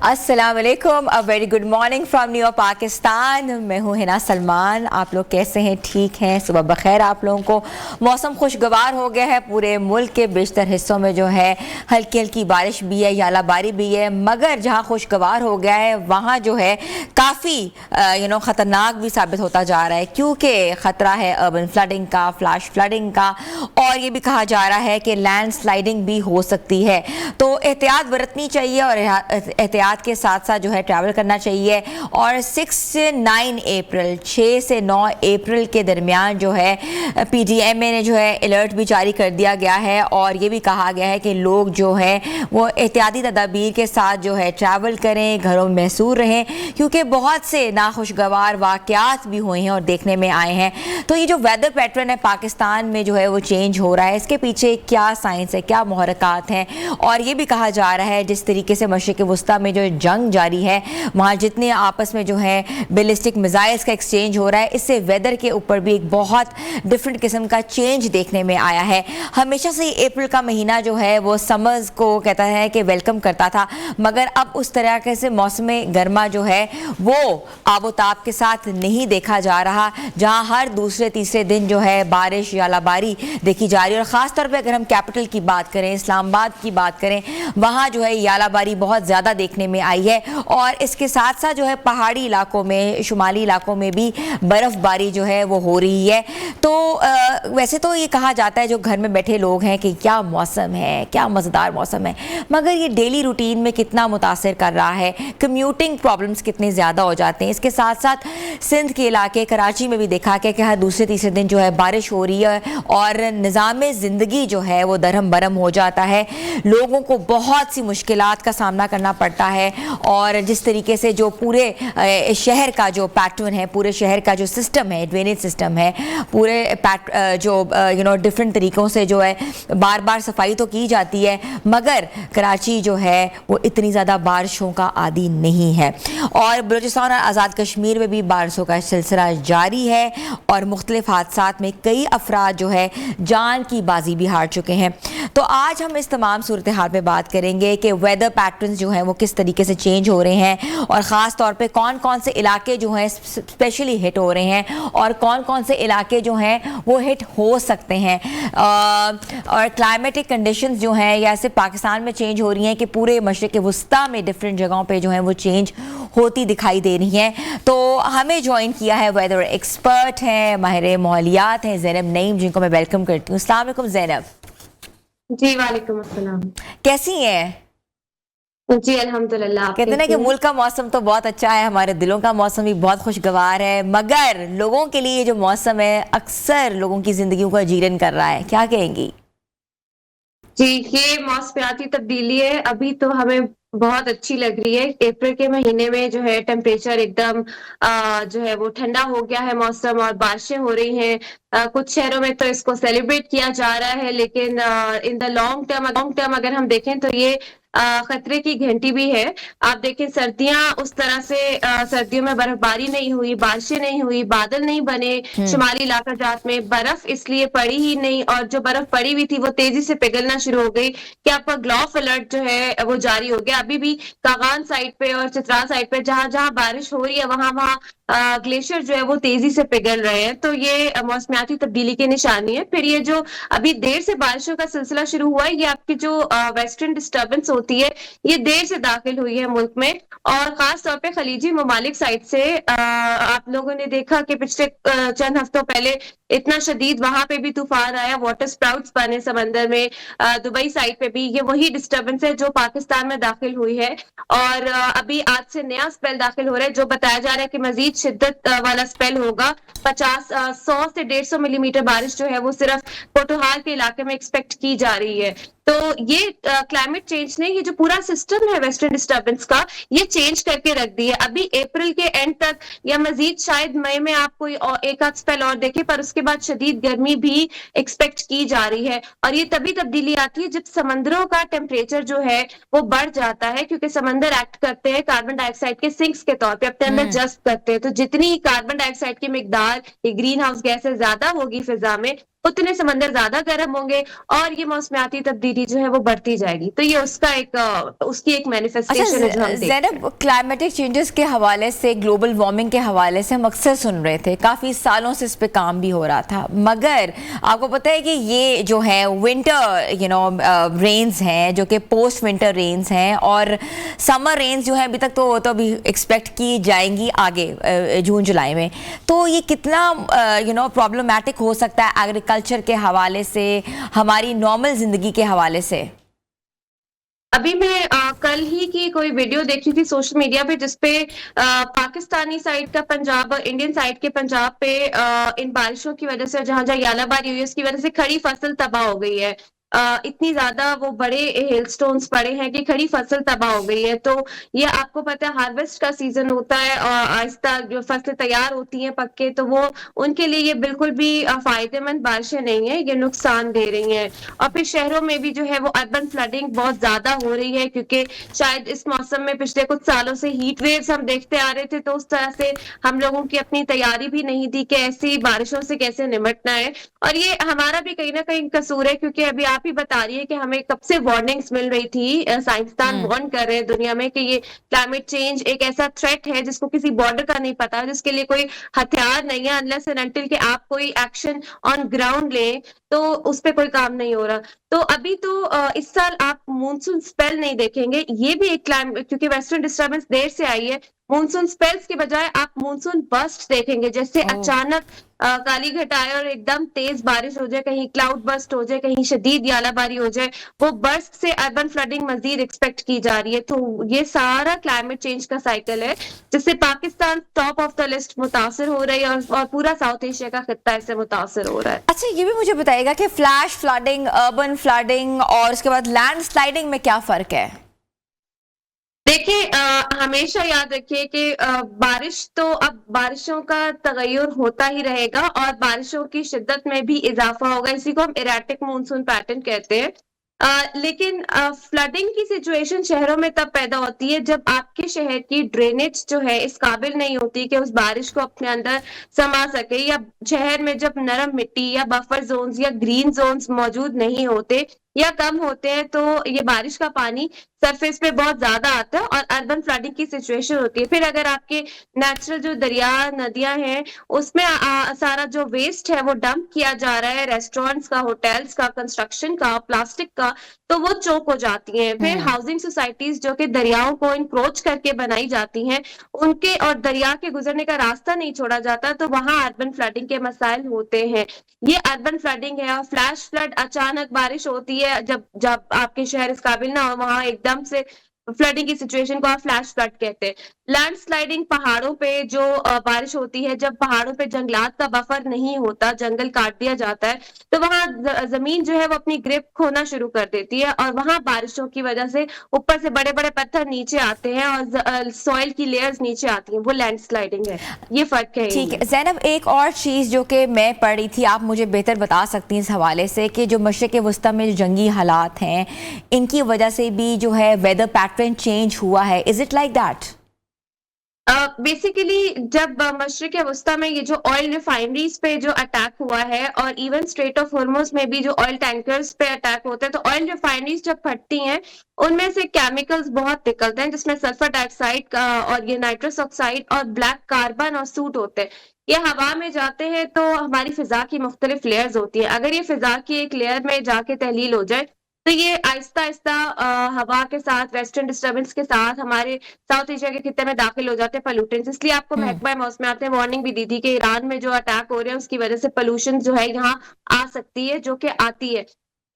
अस्सलाम वालेकुम, a very good morning from New York Pakistan. मैं हूँ हिना सलमान। आप लोग कैसे हैं? ठीक हैं? सुबह बखैर आप लोगों को। मौसम खुशगवार हो गया है। पूरे मुल्क के बेशतर हिस्सों में जो है हल्की हल्की बारिश भी है, यालाबारी भी है, मगर जहाँ खुशगवार हो गया है वहाँ जो है काफ़ी ख़तरनाक भी साबित होता जा रहा है, क्योंकि ख़तरा है अर्बन फ्लडिंग का, फ्लैश फ्लडिंग का, और ये भी कहा जा रहा है कि लैंड स्लाइडिंग भी हो सकती है। तो एहतियात बरतनी चाहिए और एहतियात के साथ साथ जो है ट्रैवल करना चाहिए। और 6 से 9 अप्रैल 6 से 9 अप्रैल के दरमियान जो है PDMA ने जो है अलर्ट भी जारी कर दिया गया है, और ये भी कहा गया है कि लोग जो है वो एहतियाती तदाबीर के साथ जो है ट्रैवल करें, घरों में महसूर रहें, क्योंकि बहुत से नाखुशगवार वाक़यात भी हुए हैं और देखने में आए हैं। तो ये जो वेदर पैटर्न है पाकिस्तान में जो है वो चेंज हो रहा है, इसके पीछे क्या साइंस है, क्या मुहरकात हैं। और ये भी कहा जा रहा है जिस तरीके से मशरिक़ वुस्ता में जो जंग जारी है, वहाँ जितने आपस में जो है बैलिस्टिक मिसाइल्स का एक्सचेंज हो रहा है, इससे वेदर के ऊपर भी एक बहुत डिफरेंट किस्म का चेंज देखने में आया है। हमेशा से ही अप्रैल का महीना जो है वो समर्स को कहता है कि वेलकम करता था, मगर अब उस तरीके से मौसम गर्मा जो है वो आबोताब के साथ नहीं देखा जा रहा, जहाँ हर दूसरे तीसरे दिन जो है बारिश यालाबारी देखी जा रही है। और ख़ास तौर पे अगर हम कैपिटल की बात करें, इस्लामाबाद की बात करें, वहाँ जो है यालाबारी बहुत ज़्यादा देखने में आई है। और इसके साथ साथ जो है पहाड़ी इलाकों में, शुमाली इलाकों में भी बर्फ़बारी जो है वो हो रही है। तो वैसे तो ये कहा जाता है जो घर में बैठे लोग हैं कि क्या मौसम है, क्या मज़ेदार मौसम है, मगर ये डेली रूटीन में कितना मुतासिर कर रहा है, कम्यूटिंग प्रॉब्लम्स कितने ज़्यादा हो जाते हैं। इसके साथ साथ सिंध के इलाके, कराची में भी देखा कि हर दूसरे तीसरे दिन जो है बारिश हो रही है और निज़ाम ज़िंदगी जो है वो दरहम बरहम हो जाता है। लोगों को बहुत सी मुश्किलात का सामना करना पड़ता है, और जिस तरीके से जो पूरे शहर का जो पैटर्न है, पूरे शहर का जो सिस्टम है, ड्रेनेज सिस्टम है, पूरे जो डिफरेंट तरीक़ों से जो है बार बार सफाई तो की जाती है, मगर कराची जो है वो इतनी ज़्यादा बारिशों का आदी नहीं है। और बलूचिस्तान और आज़ाद कश्मीर में भी बारिशों का सिलसिला जारी है, और मुख्तलिफ हादसात में कई अफराद जो है जान की बाजी भी हार चुके हैं। तो आज हम इस तमाम सूरत हाल पे बात करेंगे कि वेदर पैटर्न्स जो हैं वो किस तरीके से चेंज हो रहे हैं, और ख़ास तौर पे कौन कौन से इलाके जो हैं स्पेशली हिट हो रहे हैं, और कौन कौन से इलाके जो हैं वो हिट हो सकते हैं। और क्लाइमेटिक कंडीशंस जो हैं या सिर्फ पाकिस्तान में चेंज हो रही हैं कि पूरे मशरिक़ वुस्ता में डिफरेंट जगहों पे जो है वो चेंज होती दिखाई दे रही हैं। तो हमें ज्वाइन किया है वेदर एक्सपर्ट हैं, माहिर माहौलियात हैं, ज़ैनब नईम, जिनको मैं वेलकम करती हूँ। अस्सलाम वालेकुम ज़ैनब। जी वालेकुम अस्सलाम। कैसी हैं? जी अल्हम्दुलिल्लाह। कहते हैं कि मुल्क का मौसम तो बहुत अच्छा है, हमारे दिलों का मौसम भी बहुत खुशगवार है, मगर लोगों के लिए जो मौसम है अक्सर लोगों की जिंदगियों को अजीरन कर रहा है। क्या कहेंगी? जी, ये मौसमियाती तब्दीली है, अभी तो हमें बहुत अच्छी लग रही है। अप्रैल के महीने में जो है टेम्परेचर एकदम जो है वो ठंडा हो गया है मौसम, और बारिशें हो रही हैं। कुछ शहरों में तो इसको सेलिब्रेट किया जा रहा है, लेकिन इन द लॉन्ग टर्म अगर हम देखें तो ये खतरे की घंटी भी है। आप देखें सर्दियां उस तरह से सर्दियों में बर्फबारी नहीं हुई, बारिशें नहीं हुई, बादल नहीं बने, शुमाली इलाका जात में बर्फ इसलिए पड़ी ही नहीं, और जो बर्फ पड़ी हुई थी वो तेजी से पिघलना शुरू हो गई कि आपका ग्लॉफ अलर्ट जो है वो जारी हो गया। अभी भी कागान साइड पे और चित्राल साइड पे जहां जहां बारिश हो रही है वहां वहां ग्लेशियर जो है वो तेजी से पिघल रहे हैं। तो ये मौसमियाती तब्दीली की निशानी है। फिर ये जो अभी देर से बारिशों का सिलसिला शुरू हुआ है, ये आपकी जो वेस्टर्न डिस्टर्बेंस होती है ये देर से दाखिल हुई है मुल्क में, और खास तौर पे खलीजी ममालिक साइड से। आप लोगों ने देखा कि पिछले चंद हफ्तों पहले इतना शदीद वहां पे भी तूफान आया, वाटर स्प्राउट्स बने समंदर में। दुबई साइड पे भी ये वही डिस्टर्बेंस है जो पाकिस्तान में दाखिल हुई है, और अभी आज से नया स्पेल दाखिल हो रहा है जो बताया जा रहा है कि मजीद शिद्दत वाला स्पेल होगा। 100 से 150 मिलीमीटर बारिश जो है वो सिर्फ पोटोहाल के इलाके में एक्सपेक्ट की जा रही है। तो ये क्लाइमेट चेंज ने ये जो पूरा सिस्टम है वेस्टर्न डिस्टर्बेंस का, ये चेंज करके रख दी है। अभी अप्रैल के एंड तक या मजीद शायद मई में आप कोई एक आध स्पेल और देखें, पर उसके बाद शदीद गर्मी भी एक्सपेक्ट की जा रही है। और ये तभी तब्दीली आती है जब समंदरों का टेम्परेचर जो है वो बढ़ जाता है, क्योंकि समंदर एक्ट करते हैं कार्बन डाइऑक्साइड के सिंक्स के तौर पे, अपने अंदर जज्ब करते हैं। तो जितनी कार्बन डाइऑक्साइड की मिकदार, ये ग्रीन हाउस गैसें ज्यादा होगी फिजा में, उतने समंदर ज्यादा गर्म होंगे और ये मौसमियाती तब्दीली जो है वो बढ़ती जाएगी। तो ये उसका एक उसकी एक अच्छा मैनिफेस्टेशन है जो हम देख रहे हैं। ज़ैनब, क्लाइमेटिक चेंजेस के हवाले से, ग्लोबल वार्मिंग के हवाले से हम अक्सर सुन रहे थे, काफ़ी सालों से इस पे काम भी हो रहा था, मगर आपको पता है कि ये जो है विंटर रेन्स हैं जो कि पोस्ट विंटर रेन्स हैं, और समर रेन्स जो है अभी तक तो अभी एक्सपेक्ट की जाएंगी आगे जून जुलाई में। तो ये कितना प्रॉब्लमैटिक हो सकता है एग्रीकल्चर के हवाले से, हमारी नॉर्मल ज़िंदगी के हवाले से? अभी मैं कल ही की कोई वीडियो देखी थी सोशल मीडिया पे जिसपे पाकिस्तानी साइड का पंजाब, इंडियन साइड के पंजाब पे इन बारिशों की वजह से जहां जहां यालाबारी हुई है उसकी वजह से खड़ी फसल तबाह हो गई है। इतनी ज्यादा वो बड़े हेलस्टोन्स पड़े हैं कि खड़ी फसल तबाह हो गई है। तो ये आपको पता है हार्वेस्ट का सीजन होता है और आहिस्ता जो फसलें तैयार होती हैं पक्के, तो वो उनके लिए ये बिल्कुल भी फायदेमंद बारिशें नहीं है, ये नुकसान दे रही हैं। और फिर शहरों में भी जो है वो अर्बन फ्लडिंग बहुत ज्यादा हो रही है क्योंकि शायद इस मौसम में पिछले कुछ सालों से हीट वेव्स हम देखते आ रहे थे, तो उस तरह से हम लोगों की अपनी तैयारी भी नहीं थी कि ऐसी बारिशों से कैसे निपटना है। और ये हमारा भी कहीं ना कहीं कसूर है क्योंकि अभी आप ही बता रही है कि हमें कब से वार्निंग्स मिल रही थी, साइंसदान वार्न कर रहे हैं दुनिया में कि ये क्लाइमेट चेंज एक ऐसा थ्रेट है जिसको किसी बॉर्डर का नहीं पता, जिसके लिए कोई हथियार नहीं है, अनलेस एंड अनटिल कि आप कोई एक्शन ऑन ग्राउंड लें तो उस पे कोई काम नहीं हो रहा। तो अभी तो इस साल आप मानसून स्पेल नहीं देखेंगे, ये भी एक क्लाइमेट, क्योंकि वेस्टर्न डिस्टर्बेंस देर से आई है, मानसून स्पेल्स की बजाय आप मानसून बर्स्ट देखेंगे, जैसे अचानक काली घटाए और एकदम तेज बारिश हो जाए, कहीं क्लाउड बर्स्ट हो जाए, कहीं शदीद यालाबारी हो जाए, वो बर्स्ट से अर्बन फ्लडिंग मजीद एक्सपेक्ट की जा रही है। तो ये सारा क्लाइमेट चेंज का साइकिल है जिससे Pakistan top of the list मुतासर हो रही है और पूरा साउथ एशिया का खित्ता इससे मुतासर हो रहा है। अच्छा, ये भी मुझे बताइएगा कि फ्लैश फ्लडिंग, अर्बन फ्लडिंग और उसके बाद लैंड स्लाइडिंग में क्या फर्क है? देखिए, हमेशा याद रखिए कि बारिश तो अब बारिशों का तगय्युर होता ही रहेगा और बारिशों की शिद्दत में भी इजाफा होगा, इसी को हम इरेटिक मानसून पैटर्न कहते हैं। लेकिन फ्लडिंग की सिचुएशन शहरों में तब पैदा होती है जब आपके शहर की ड्रेनेज जो है इस काबिल नहीं होती कि उस बारिश को अपने अंदर समा सके, या शहर में जब नरम मिट्टी या बफर जोन्स या ग्रीन जोन्स मौजूद नहीं होते या कम होते हैं, तो ये बारिश का पानी सरफेस पे बहुत ज्यादा आता है और अर्बन फ्लडिंग की सिचुएशन होती है। फिर अगर आपके नेचुरल जो दरिया नदियां हैं उसमें सारा जो वेस्ट है वो डंप किया जा रहा है, रेस्टोरेंट्स का, होटल्स का, कंस्ट्रक्शन का, प्लास्टिक का, तो वो चोक हो जाती हैं। फिर हाउसिंग सोसाइटीज जो कि दरियाओं को इंक्रोच करके बनाई जाती हैं, उनके और दरिया के गुजरने का रास्ता नहीं छोड़ा जाता, तो वहां अर्बन फ्लडिंग के मसाइल होते हैं। ये अर्बन फ्लडिंग है। और फ्लैश फ्लड अचानक बारिश होती है जब जब आपके शहर इस काबिल ना हो, वहां एकदम से फ्लडिंग की सिचुएशन को आप फ्लैश फ्लड कहते हैं। लैंडस्लाइडिंग पहाड़ों पे जो बारिश होती है जब पहाड़ों पे जंगलात का बफर नहीं होता, जंगल काट दिया जाता है, तो वहां जमीन जो है वो अपनी ग्रिप खोना शुरू कर देती है और वहां बारिशों की वजह से ऊपर से बड़े बड़े पत्थर नीचे आते हैं और सॉइल की लेयर्स नीचे आती हैं, वो लैंडस्लाइडिंग है। ये फर्क है। ठीक है ज़ैनब, एक और चीज़ जो कि मैं पढ़ रही थी, आप मुझे बेहतर बता सकती हैं इस हवाले से, कि जो मशरिक़ वस्ता में जो जंगी हालात हैं इनकी वजह से भी जो है वेदर पैटर्न चेंज हुआ है। Is it like that? Basically जब मशरिक वस्ता में ये जो ऑयल रिफाइनरीज पे जो अटैक हुआ है और इवन स्ट्रेट ऑफ हॉर्मुज में भी जो ऑयल टैंकर्स पे अटैक होते हैं, तो ऑयल रिफाइनरीज जब फटती हैं उनमें से केमिकल्स बहुत निकलते हैं जिसमें सल्फर डाइऑक्साइड का और ये नाइट्रस ऑक्साइड और ब्लैक कार्बन और सूट होते हैं। ये हवा में जाते हैं तो हमारी फिजा की मुख्तलिफ लेयर्स होती है, अगर ये फिजा की एक लेयर में जाके तहलील हो जाए तो ये आहिस्ता आहिस्ता हवा के साथ, वेस्टर्न डिस्टर्बेंस के साथ हमारे साउथ एशिया के खित्ते में दाखिल हो जाते हैं पोल्यूटेंट्स। इसलिए आपको महकमा मौसमियात ने वार्निंग भी दी थी कि ईरान में जो अटैक हो रहे हैं उसकी वजह से पोल्यूशन जो है यहाँ आ सकती है, जो कि आती है।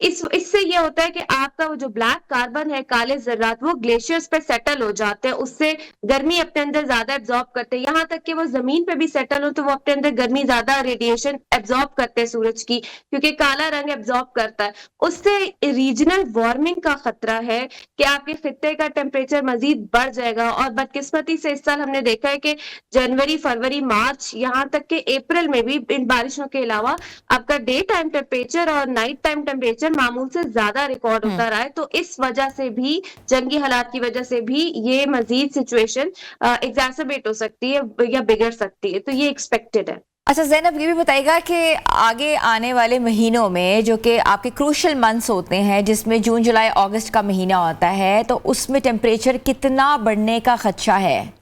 इससे ये होता है कि आपका वो जो ब्लैक कार्बन है, काले जर्रात, वो ग्लेशियर्स पे सेटल हो जाते हैं, उससे गर्मी अपने अंदर ज्यादा एब्जॉर्ब करते हैं, यहाँ तक कि वो जमीन पे भी सेटल हो तो वो अपने अंदर गर्मी ज्यादा रेडिएशन एब्जॉर्ब करते हैं सूरज की, क्योंकि काला रंग एब्जॉर्ब करता है। उससे रीजनल वार्मिंग का खतरा है कि आपके खित्ते का टेम्परेचर मजीद बढ़ जाएगा। और बदकिस्मती से इस साल हमने देखा है कि जनवरी, फरवरी, मार्च, यहाँ तक कि अप्रैल में भी इन बारिशों के अलावा आपका डे टाइम टेम्परेचर और नाइट टाइम टेम्परेचर मामूल से ज्यादा रिकॉर्ड होता रहा है। तो इस वजह से भी, जंगी हालात की वजह से भी ये मजीद सिचुएशन एग्जैसरबेट हो सकती है या बिगड़ सकती है, तो ये एक्सपेक्टेड है। अच्छा ज़ैनब, ये भी बताइएगा कि आगे आने वाले महीनों में जो कि आपके क्रूशल मंथ्स होते हैं, जिसमें जून जुलाई अगस्त का महीना होता है, तो उसमें टेम्परेचर कितना बढ़ने का खदशा है?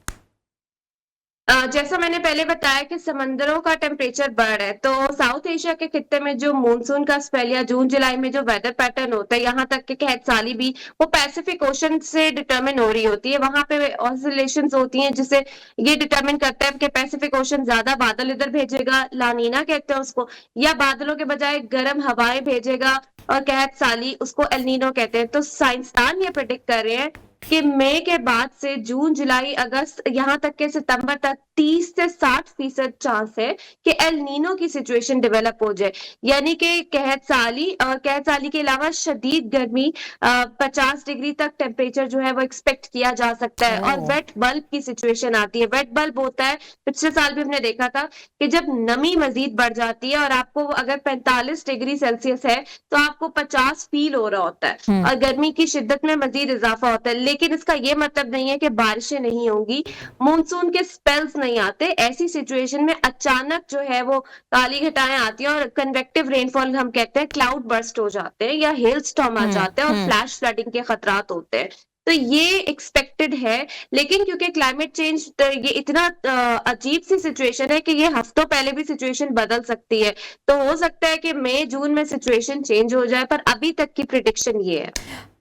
जैसा मैंने पहले बताया कि समंदरों का टेम्परेचर बढ़ रहा है, तो साउथ एशिया के खित्ते में जो मानसून का स्पेल या जून जुलाई में जो वेदर पैटर्न होता है, यहाँ तक कि कहत साली भी वो पैसिफिक ओशन से डिटरमिन हो रही होती है। वहां पे ऑसिलेशंस होती हैं जिससे ये डिटरमिन करता है कि पैसिफिक ओशन ज्यादा बादल इधर भेजेगा, लानीना कहते हैं उसको, या बादलों के बजाय गर्म हवाएं भेजेगा, और कहत साली उसको एलनीनो कहते हैं। तो साइंसदान ये प्रिडिक्ट कर रहे हैं कि मई के बाद से जून जुलाई अगस्त यहाँ तक के सितंबर तक 30 से 60% चांस है कि एल नीनो की सिचुएशन डेवलप हो जाए। यानी कि कहत साली के अलावा शदीद गर्मी 50 डिग्री तक टेम्परेचर जो है वो एक्सपेक्ट किया जा सकता है। और ओह। वेट बल्ब की सिचुएशन आती है। वेट बल्ब होता है, पिछले साल भी हमने देखा था कि जब नमी मजीद बढ़ जाती है और आपको अगर 45 डिग्री सेल्सियस है तो आपको 50 फील हो रहा होता है हम्म। और गर्मी की शिद्दत में मजीद इजाफा होता है। लेकिन इसका ये मतलब नहीं है कि बारिशें नहीं होंगी, मानसून के स्पेल्स नहीं आते। ऐसी सिचुएशन में अचानक जो है वो काली घटाएं आती हैं और कन्वेक्टिव रेनफॉल हम कहते हैं, क्लाउड बर्स्ट हो जाते हैं या हेल स्टॉर्म आ जाते हैं और हम्म। फ्लैश फ्लडिंग के खतरात होते हैं। तो ये एक्सपेक्टेड है। लेकिन क्योंकि क्लाइमेट चेंज ये इतना अजीब सी सिचुएशन है कि ये हफ्तों पहले भी सिचुएशन बदल सकती है। तो हो सकता है कि मई जून में सिचुएशन चेंज हो जाए, पर अभी तक की प्रिडिक्शन ये है।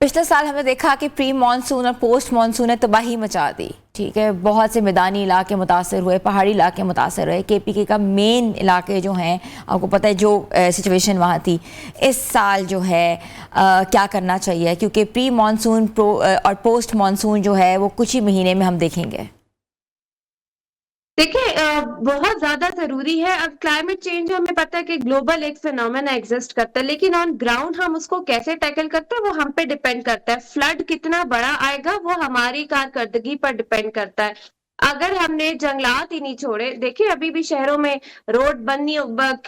पिछले साल हमने देखा कि प्री मानसून और पोस्ट मानसून ने तबाही मचा दी। ठीक है, बहुत से मैदानी इलाके मुतासर हुए, पहाड़ी इलाके मुतासर हुए। केपीके का मेन इलाके जो हैं, आपको पता है जो सिचुएशन वहाँ थी। इस साल जो है क्या करना चाहिए, क्योंकि प्री मानसून और पोस्ट मानसून जो है वो कुछ ही महीने में हम देखेंगे। देखिए, बहुत ज्यादा जरूरी है। अब क्लाइमेट चेंज हमें पता है कि ग्लोबल एक फिनोमेना एग्जिस्ट करता है, लेकिन ऑन ग्राउंड हम उसको कैसे टैकल करते हैं वो हम पे डिपेंड करता है। फ्लड कितना बड़ा आएगा वो हमारी कारकर्दगी पर डिपेंड करता है। अगर हमने जंगलात ही नहीं छोड़े, देखिए अभी भी शहरों में रोड बननी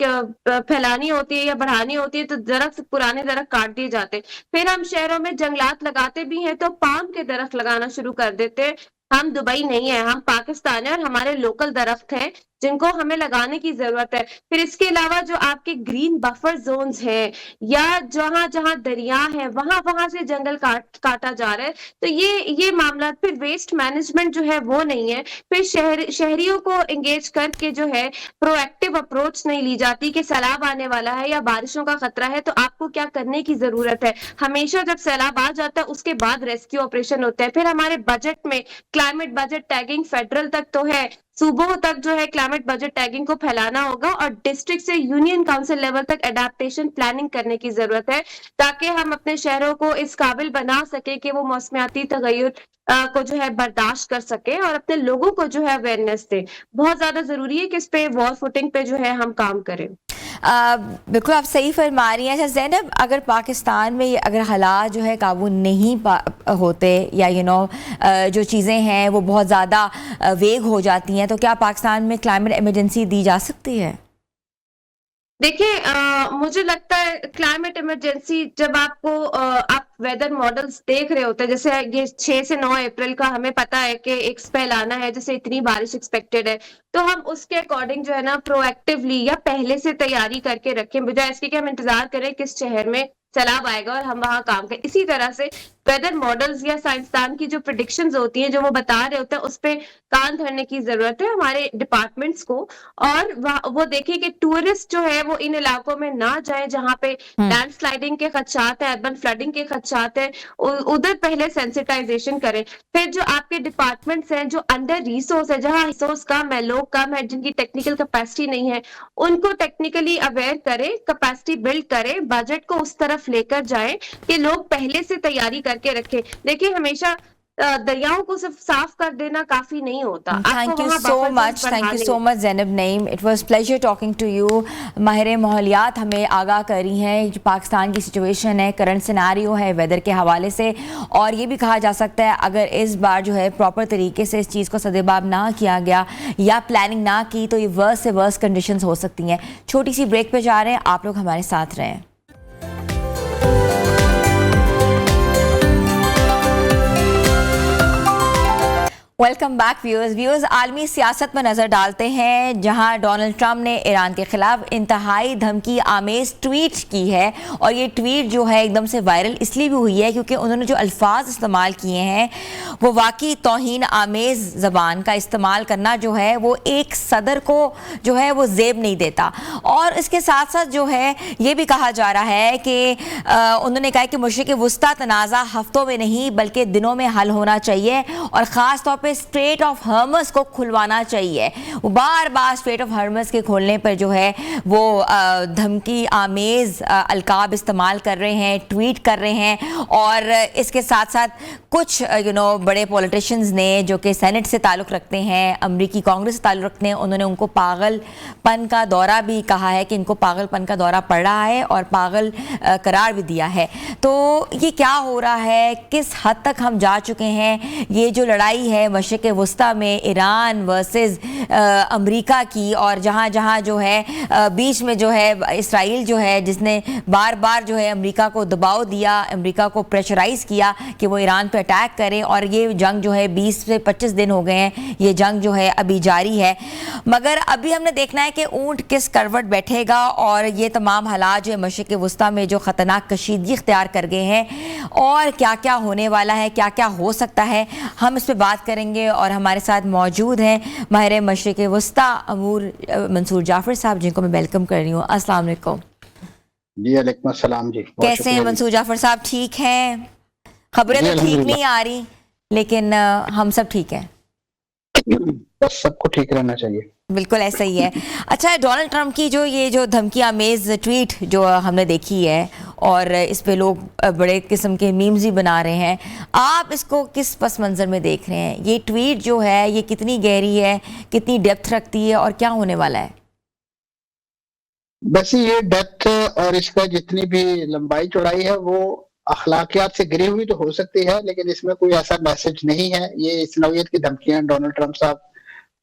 फैलानी होती है या बढ़ानी होती है तो पुराने दरख्त काट दिए जाते हैं। फिर हम शहरों में जंगलात लगाते भी हैं तो पाम के दरख्त लगाना शुरू कर देते हैं। हम दुबई नहीं है, हम पाकिस्तान है और हमारे लोकल दरख्त हैं जिनको हमें लगाने की जरूरत है। फिर इसके अलावा जो आपके ग्रीन बफर जोन्स हैं या जहां जहां दरिया है वहां वहां से जंगल काटा जा रहा है, तो ये मामला। फिर वेस्ट मैनेजमेंट जो है वो नहीं है। फिर शहरियों को एंगेज करके जो है प्रोएक्टिव अप्रोच नहीं ली जाती कि सैलाब आने वाला है या बारिशों का खतरा है तो आपको क्या करने की जरूरत है। हमेशा जब सैलाब आ जाता है उसके बाद रेस्क्यू ऑपरेशन होते हैं। फिर हमारे बजट में क्लाइमेट बजट टैगिंग फेडरल तक तो है, सूबों तक जो है क्लाइमेट बजट टैगिंग को फैलाना होगा और डिस्ट्रिक्ट से यूनियन काउंसिल लेवल तक एडेप्टेशन प्लानिंग करने की जरूरत है, ताकि हम अपने शहरों को इस काबिल बना सके कि वो मौसमियाती तगय्युर को जो है बर्दाश्त कर सके और अपने लोगों को जो है अवेयरनेस दे। बहुत ज्यादा जरूरी है कि इस पे वॉर फुटिंग पे जो है हम काम करें। बिल्कुल आप सही फरमा रही हैं। अच्छा ज़ैनब, अगर पाकिस्तान में ये अगर हालात जो है काबू नहीं होते या जो चीज़ें हैं वो बहुत ज़्यादा वेग हो जाती हैं, तो क्या पाकिस्तान में क्लाइमेट इमरजेंसी दी जा सकती है? देखिए, मुझे लगता है क्लाइमेट इमरजेंसी जब आप वेदर मॉडल्स देख रहे होते हैं, जैसे ये 6 से 9 अप्रैल का हमें पता है कि एक स्पेल आना है जैसे इतनी बारिश एक्सपेक्टेड है, तो हम उसके अकॉर्डिंग जो है ना प्रोएक्टिवली या पहले से तैयारी करके रखें, बजाय इसके कि हम इंतजार करें किस शहर में सैलाब आएगा और हम वहां काम करें। इसी तरह से वेदर मॉडल्स या साइंसदान की जो प्रिडिक्शंस होती हैं, जो वो बता रहे होते हैं, उस पे कान धरने की जरूरत है हमारे डिपार्टमेंट्स को। और वो देखें कि टूरिस्ट जो है वो इन इलाकों में ना जाए जहां पे लैंडस्लाइडिंग के खदशात है, अर्बन फ्लडिंग के खदशात है, उधर पहले सेंसिटाइजेशन करें। फिर जो आपके डिपार्टमेंट्स हैं जो अंडर रिसोर्स है, जहां रिसोर्स कम है, लोग कम है, जिनकी टेक्निकल कैपेसिटी नहीं है, उनको टेक्निकली अवेयर करें, कैपेसिटी बिल्ड करें, बजट को उस तरफ लेकर जाएं कि लोग पहले से तैयारी करके रखें। देखिए, हमेशा दरियाओं को सिर्फ साफ कर देना काफी नहीं होता। Thank you so much Zainab Naeem, it was pleasure talking to you. माहिर माहौलियात हमें आगाह करी हैं जो पाकिस्तान की सिचुएशन है, करंट सिनेरियो है वेदर के हवाले से। और ये भी कहा जा सकता है अगर इस बार जो है प्रॉपर तरीके से इस चीज़ को सदेबाब ना किया गया या प्लानिंग ना की तो ये वर्स से वर्स कंडीशंस हो सकती हैं। छोटी सी ब्रेक पे जा रहे हैं, आप लोग हमारे साथ रहें। वेलकम बैक व्यूअर्स आलमी सियासत में नज़र डालते हैं, जहां डोनाल्ड ट्रंप ने ईरान के खिलाफ इंतहाई धमकी आमेज ट्वीट की है। और ये ट्वीट जो है एकदम से वायरल इसलिए भी हुई है क्योंकि उन्होंने जो अल्फाज इस्तेमाल किए हैं वो वाकई तौहीन आमेज ज़बान का इस्तेमाल करना जो है वो एक सदर को जो है वो जेब नहीं देता। और इसके साथ साथ जो है ये भी कहा जा रहा है कि उन्होंने कहा कि मशरिक़ वुस्ता तनाज़ा हफ्तों में नहीं बल्कि दिनों में हल होना चाहिए और ख़ास तौर पे स्ट्रेट ऑफ हॉर्मज़ को खुलवाना चाहिए। वो बार बार स्ट्रेट ऑफ हॉर्मज़ के खोलने पर जो है वो धमकी आमेज़ अलकाब इस्तेमाल कर रहे हैं, ट्वीट कर रहे हैं। और इसके साथ साथ कुछ बड़े पॉलिटिशियंस ने जो कि सेनेट से ताल्लुक़ रखते हैं, अमरीकी कांग्रेस से ताल्लुक़ रखते हैं, उन्होंने उनको पागलपन का दौरा भी कहा है कि इनको पागलपन का दौरा पड़ रहा है और पागल करार भी दिया है। तो ये क्या हो रहा है, किस हद तक हम जा चुके हैं, ये जो लड़ाई है मशरिक़ वुस्ता में ईरान वर्सेस अमेरिका की, और जहाँ जहाँ जो है बीच में जो है इसराइल जो है जिसने बार बार जो है अमेरिका को दबाव दिया, अमेरिका को प्रेशराइज किया कि वो ईरान पे अटैक करें। और ये जंग जो है 20 से 25 दिन हो गए हैं, ये जंग जो है अभी जारी है। मगर अभी हमने देखना है कि ऊँट किस करवट बैठेगा और ये तमाम हालात जो है मशरिक़ वुस्ता में जो ख़तरनाक कशीदगी इख्तियार कर गए हैं और क्या क्या होने वाला है, क्या क्या हो सकता है, हम इस पर बात करेंगे। और हमारे साथ मौजूद हैं माहिर मशरिक़ वुस्ता अमूर मंसूर जाफर साहब, जिनको मैं वेलकम कर रही हूँ। अस्सलाम वालेकुम। जी वालेकुम अस्सलाम जी। कैसे हैं मंसूर जाफर साहब? ठीक हैं? खबरें तो ठीक नहीं आ रही लेकिन हम सब ठीक हैं। बस सबको ठीक रहना चाहिए। बिल्कुल ऐसा ही है। अच्छा, डोनाल्ड ट्रंप की जो धमकी आमेज ट्वीट जो हमने देखी है और इस पे लोग बड़े किस्म के मीम्स भी बना रहे हैं, आप इसको किस पस मंज़र में देख रहे हैं? ये ट्वीट जो है ये कितनी गहरी है, कितनी डेप्थ रखती है और क्या होने वाला है? बस ये डेप्थ और इसका जितनी भी लंबाई चौड़ाई है वो अखलाकियात से गिरी हुई तो हो सकती है, लेकिन इसमें कोई ऐसा मैसेज नहीं है। ये इस नौयत की धमकियां डोनाल्ड ट्रंप साहब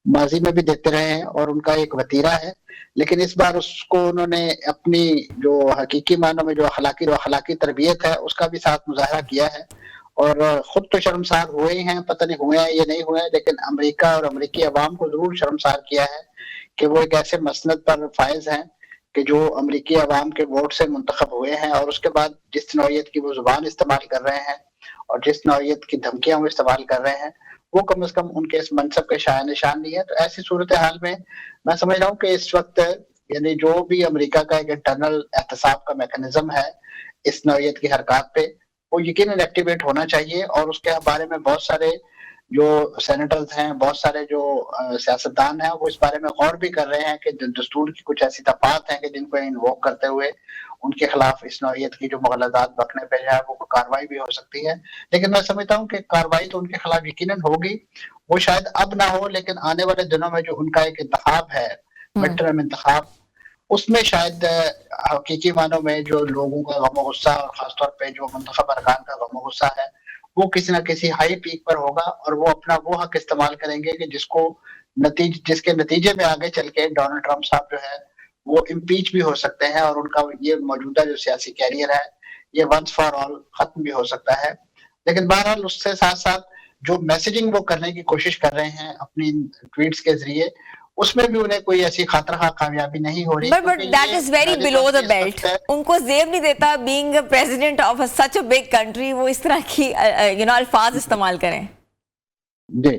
माजी में भी देते रहे हैं और उनका एक वतीरा है, लेकिन इस बार उसको उन्होंने अपनी जो हकीकी मानों में जो अखलाकी तरबियत है उसका भी साथ मुजाहरा किया है। और खुद तो शर्मसार हुए ही हैं, पता नहीं हुए हैं ये नहीं हुए हैं, लेकिन अमेरिका और अमेरिकी अवाम को जरूर शर्मसार किया है कि वो एक ऐसे मसनद पर फायज हैं कि जो अमेरिकी अवाम के वोट से मुंतखब हुए हैं और उसके बाद जिस नौयत की वो जुबान इस्तेमाल कर रहे हैं और जिस नौयत की धमकियां वो इस्तेमाल कर रहे हैं वो कम से कम उनके इस मनसब के शाया निशान नहीं है। तो ऐसी सूरत हाल में मैं समझ रहा हूँ कि इस वक्त यानी जो भी अमेरिका का एक इंटरनल एहतसाब का मैकेनिज्म है इस नौयत की हरकत पे, वो यकीनन एक्टिवेट होना चाहिए। और उसके बारे में बहुत सारे जो सेनेटर्स हैं, बहुत सारे जो सियासतदान हैं, वो इस बारे में गौर भी कर रहे हैं कि दस्तूर की कुछ ऐसी दफात हैं कि जिनको इन्वोक करते हुए उनके खिलाफ इस नौयत की जो मुग़ल्लज़ात बकने पे है वो कार्रवाई भी हो सकती है। लेकिन मैं समझता हूँ कि कार्रवाई तो उनके खिलाफ यकीनन होगी, वो शायद अब ना हो लेकिन आने वाले दिनों में जो उनका एक इंतखाब है, मिड टर्म इंतखाब, उसमें शायद हकीकी मानों में जो लोगों का गम गुस्सा और खासतौर पे जो मुंतखब अरकान का गम गुस्सा है वो किसी न किसी हाई पीक पर होगा और वो अपना वो हक इस्तेमाल करेंगे कि जिसके नतीजे में आगे चल के डोनाल्ड ट्रंप साहब जो है वो इम्पीच भी हो सकते हैं और उनका ये मौजूदा जो सियासी कैरियर है ये वंस फॉर ऑल खत्म भी हो सकता है। लेकिन बहरहाल उससे साथ साथ जो मैसेजिंग वो करने की कोशिश कर रहे हैं अपनी ट्वीट्स के जरिए, उसमें भी उन्हें कोई ऐसी खातरखा कामयाबी नहीं हो रही। But that is very below the belt. उनको जेब नहीं देता being president of such a big country, वो इस तरह की अल्फाज इस्तेमाल करें। जी,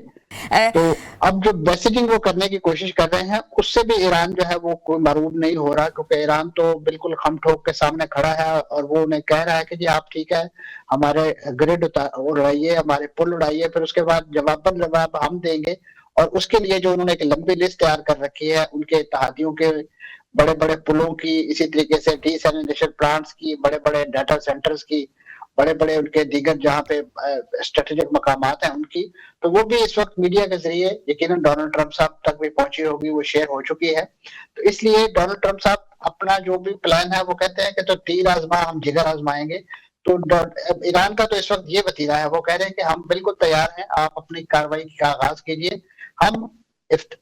तो अब जो मैसेजिंग वो करने की कोशिश कर रहे हैं उससे भी ईरान जो है वो कोई मरूब नहीं हो रहा, क्योंकि ईरान तो बिल्कुल खम ठोक के सामने खड़ा है और वो उन्हें कह रहा है कि जी आप ठीक है, हमारे ग्रिड उड़ाइए, हमारे पुल उड़ाइए, फिर उसके बाद जवाब हम देंगे। और उसके लिए जो उन्होंने एक लंबी लिस्ट तैयार कर रखी है उनके इत्तेहादियों के बड़े बड़े पुलों की, इसी तरीके से डीसैलिनेशन प्लांट्स की, बड़े बड़े डाटा सेंटर्स की, बड़े बड़े उनके दीगर जहाँ पे स्ट्रेटेजिक मकामात हैं उनकी, तो वो भी इस वक्त मीडिया के जरिए यकीनन डोनाल्ड ट्रंप साहब तक भी पहुंची होगी, वो शेयर हो चुकी है। तो इसलिए डोनाल्ड ट्रंप साहब अपना जो भी प्लान है वो कहते हैं कि तो तीर आजमा हम जिगर आजमाएंगे। तो ईरान का तो इस वक्त ये वतीरा है, वो कह रहे हैं कि हम बिल्कुल तैयार हैं, आप अपनी कार्रवाई का आगाज कीजिए, हम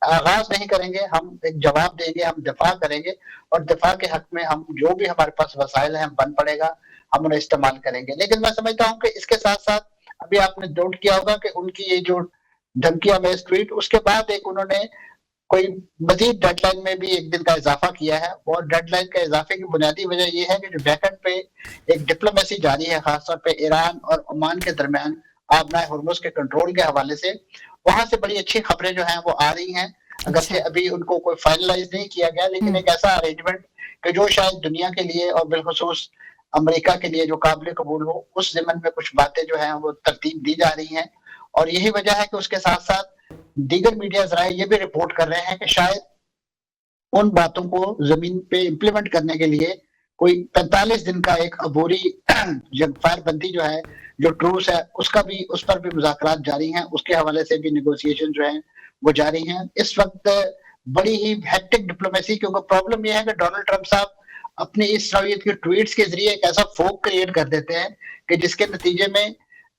आगाज नहीं करेंगे, हम एक जवाब देंगे, हम दिफा करेंगे और दिफा के हक में हम जो भी हमारे पास वसाइल हैं बन पड़ेगा हम उन्हें इस्तेमाल करेंगे। लेकिन मैं समझता हूँ कि इसके साथ साथ अभी आपने नोट किया होगा कि उनकी ये जो धमकियां में ट्वीट, उसके बाद एक उन्होंने कोई मजीद डेडलाइन में भी एक दिन का इजाफा किया है। और डेडलाइन का इजाफे की बुनियादी वजह यह है कि जो बैकएंड पे एक डिप्लोमेसी जारी है, खासतौर पे ईरान और ओमान के दरमियान आबनाए हुर्मुज के कंट्रोल के हवाले से, वहां से बड़ी अच्छी खबरें जो हैं वो आ रही हैं। अगर से अभी उनको कोई फाइनलाइज नहीं किया गया, लेकिन एक ऐसा अरेंजमेंट कि जो शायद दुनिया के लिए और बिलखुसूस अमेरिका के लिए जो काबिल कबूल हो, उस ज़िमन में कुछ बातें जो हैं वो तरतीब दी जा रही हैं। और यही वजह है कि उसके साथ साथ दीगर मीडिया जराए ये भी रिपोर्ट कर रहे हैं कि शायद उन बातों को जमीन पे इम्प्लीमेंट करने के लिए कोई 45 दिन का एक अबूरी फायरबंदी जो है, जो ट्रूस है, उसका भी, उस पर भी मुज़ाकरात जारी हैं। उसके हवाले से भी नेगोशिएशन जो है वो जारी हैं। इस वक्त बड़ी ही हेक्टिक डिप्लोमेसी, क्योंकि प्रॉब्लम यह है कि डोनाल्ड ट्रंप साहब अपनी इस नौयत के ट्वीट्स के जरिए एक ऐसा फोक क्रिएट कर देते हैं कि जिसके नतीजे में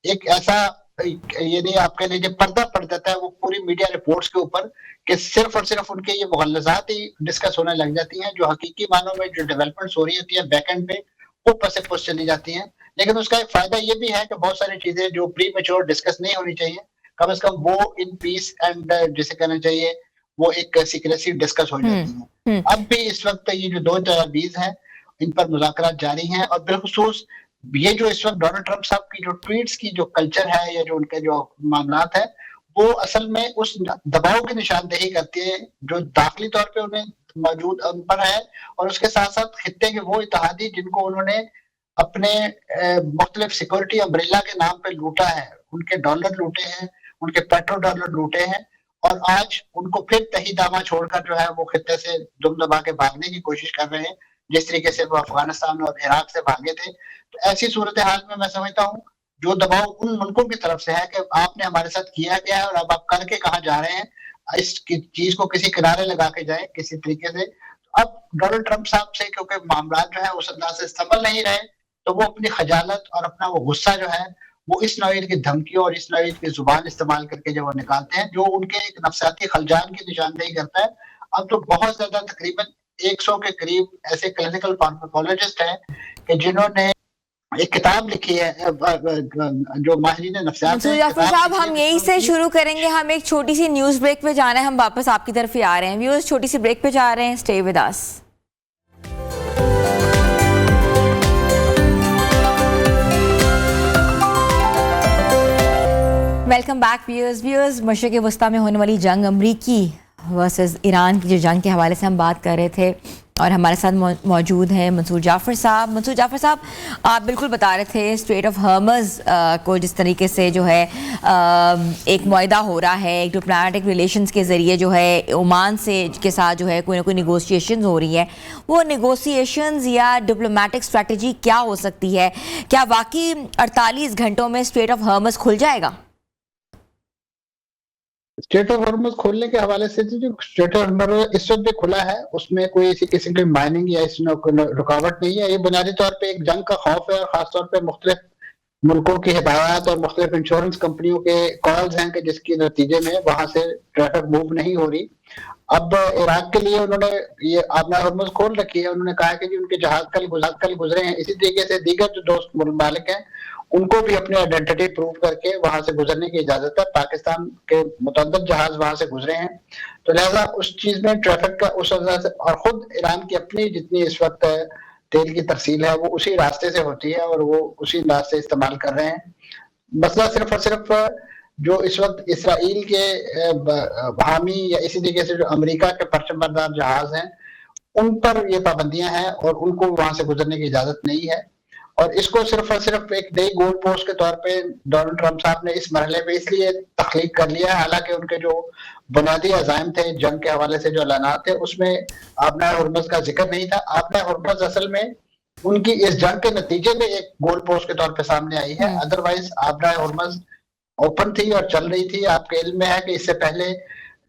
एक ऐसा ये नहीं आप कह लीजिए पर्दा पड़ जाता है वो पूरी मीडिया रिपोर्ट्स के ऊपर, कि सिर्फ और सिर्फ उनके ये मुगल्लज़ात ही डिस्कस होने लग जाती हैं, जो हकीकी मानों में जो डेवलपमेंट्स हो रही होती है बैकएंड पे वो पस पुस चली जाती हैं। लेकिन उसका एक फायदा ये भी है कि बहुत सारी चीजें जो प्री मैच्योर डिस्कस नहीं होनी चाहिए, कम से कम वो इन पीस एंड जिसे कहना चाहिए वो एक सीक्रेसी डिस्कस हो जाती है। अब भी इस वक्त ये जो 2020 है, इन पर मुज़ाकरात जारी हैं। और बिलखुसूस ये जो इस वक्त डोनाल्ड ट्रंप साहब की जो ट्वीट्स की जो कल्चर है या जो उनके जो मामलात है, वो असल में उस दबाव की निशानदेही करती है जो दाखिली तौर पे उन्हें मौजूद उन पर है, और उसके साथ साथ खित्ते के वो इत्तेहादी जिनको उन्होंने अपने मुख्तलिफ सिक्योरिटी अम्ब्रेला के नाम पे लूटा है, उनके डॉलर लूटे हैं, उनके पेट्रो डॉलर लूटे हैं, और आज उनको फिर तही दामा छोड़कर जो है वो खित्ते से दुम दबा के भागने की कोशिश कर रहे हैं, जिस तरीके से वो अफगानिस्तान और इराक से भागे थे। तो ऐसी सूरत हाल में मैं समझता हूँ जो दबाव उन मुल्कों की तरफ से है कि आपने हमारे साथ किया गया है और अब आप करके कहाँ जा रहे हैं, इस चीज को किसी किनारे लगा के जाए किसी तरीके से। अब डोनाल्ड ट्रंप साहब से क्योंकि मामला जो है उस अंदाज से संभल नहीं रहे, तो वो अपनी खजालत और अपना वो गुस्सा जो है वो इस नौयत की धमकियों और इस नौयत की जुबान इस्तेमाल करके जब वो निकालते हैं, जो उनके एक नफसियाती खलजान की निशानदेही करता है। अब तो बहुत ज्यादा तकरीबन 100 के करीब ऐसे क्लिनिकल फार्माकोलॉजिस्ट हैं कि जिन्होंने एक किताब लिखी है, जो माहिरीन नफ्सियात मंसूर जाफर साहब, हम यहीं से शुरू करेंगे। हम एक छोटी सी न्यूज ब्रेक पे जाना है, हम वापस आपकी तरफ ही आ रहे हैं। व्यूअर्स, छोटी सी ब्रेक पे जा रहे हैं, stay with us. Welcome back viewers. मशरिक़ वस्ता में होने वाली जंग, अमरीकी वर्सेस ईरान की जो जंग के हवाले से हम बात कर रहे थे, और हमारे साथ मौजूद हैं मंसूर जाफर साहब। मंसूर जाफर साहब, आप बिल्कुल बता रहे थे स्ट्रेट ऑफ हॉर्मज़ को जिस तरीके से जो है एक मुआहदा हो रहा है, एक डिप्लोमेटिक रिलेशंस के ज़रिए जो है ओमान से के साथ जो है कोई ना कोई निगोशिएशंस हो रही है, वो निगोशिएशंस या डिप्लोमेटिक स्ट्रैटेजी क्या हो सकती है? क्या वाकई 48 घंटों में स्ट्रेट ऑफ हॉर्मज़ खुल जाएगा? स्टेट ऑफ हॉर्मज़ खोलने के हवाले से जो स्टेट ऑफ हॉर्मज़ इस वक्त भी खुला है, उसमें कोई ऐसी किसी की माइनिंग या इसमें रुकावट नहीं है। ये बुनियादी तौर पे एक जंग का खौफ है, खासतौर पे मुख्तलिफ मुल्कों की हिदायत और मुख्तलिफ इंश्योरेंस कंपनियों के कॉल्स हैं कि जिसके नतीजे में वहां से ट्रैफिक मूव नहीं हो रही। अब इराक के लिए उन्होंने ये आबना हॉर्मज़ खोल रखी है। उन्होंने कहा कि जी उनके जहाज कल गुजरे हैं। इसी तरीके से दीगर जो दोस्त ममालिक हैं उनको भी अपनी आइडेंटिटी प्रूव करके वहां से गुजरने की इजाजत है। पाकिस्तान के मुतअद्दिद जहाज वहां से गुजरे हैं, तो लिहाजा उस चीज में ट्रैफिक का उस वजह से, और खुद ईरान की अपनी जितनी इस वक्त तेल की तरसील है वो उसी रास्ते से होती है और वो उसी अंदाज से इस्तेमाल कर रहे हैं। मसला सिर्फ और सिर्फ जो इस वक्त इसराइल के हामी या इसी तरीके से जो अमेरिका के परचमबरदार जहाज हैं उन पर ये पाबंदियां हैं और उनको वहां से गुजरने की इजाजत नहीं है। और इसको सिर्फ और सिर्फ एक नई गोल पोस्ट के तौर पे डोनाल्ड ट्रंप साहब ने इस मरहले पे इसलिए तख्लीक कर लिया है, हालांकि उनके जो बुनियादी अज़ाइम थे जंग के हवाले से जो ऐलानात थे उसमें आबना हॉर्मज़ का जिक्र नहीं था। आबना हॉर्मज़ असल में उनकी इस जंग के नतीजे में एक गोल पोस्ट के तौर पे सामने आई है। अदरवाइज आबना हॉर्मज़ ओपन थी और चल रही थी। आपके इल्म में है कि इससे पहले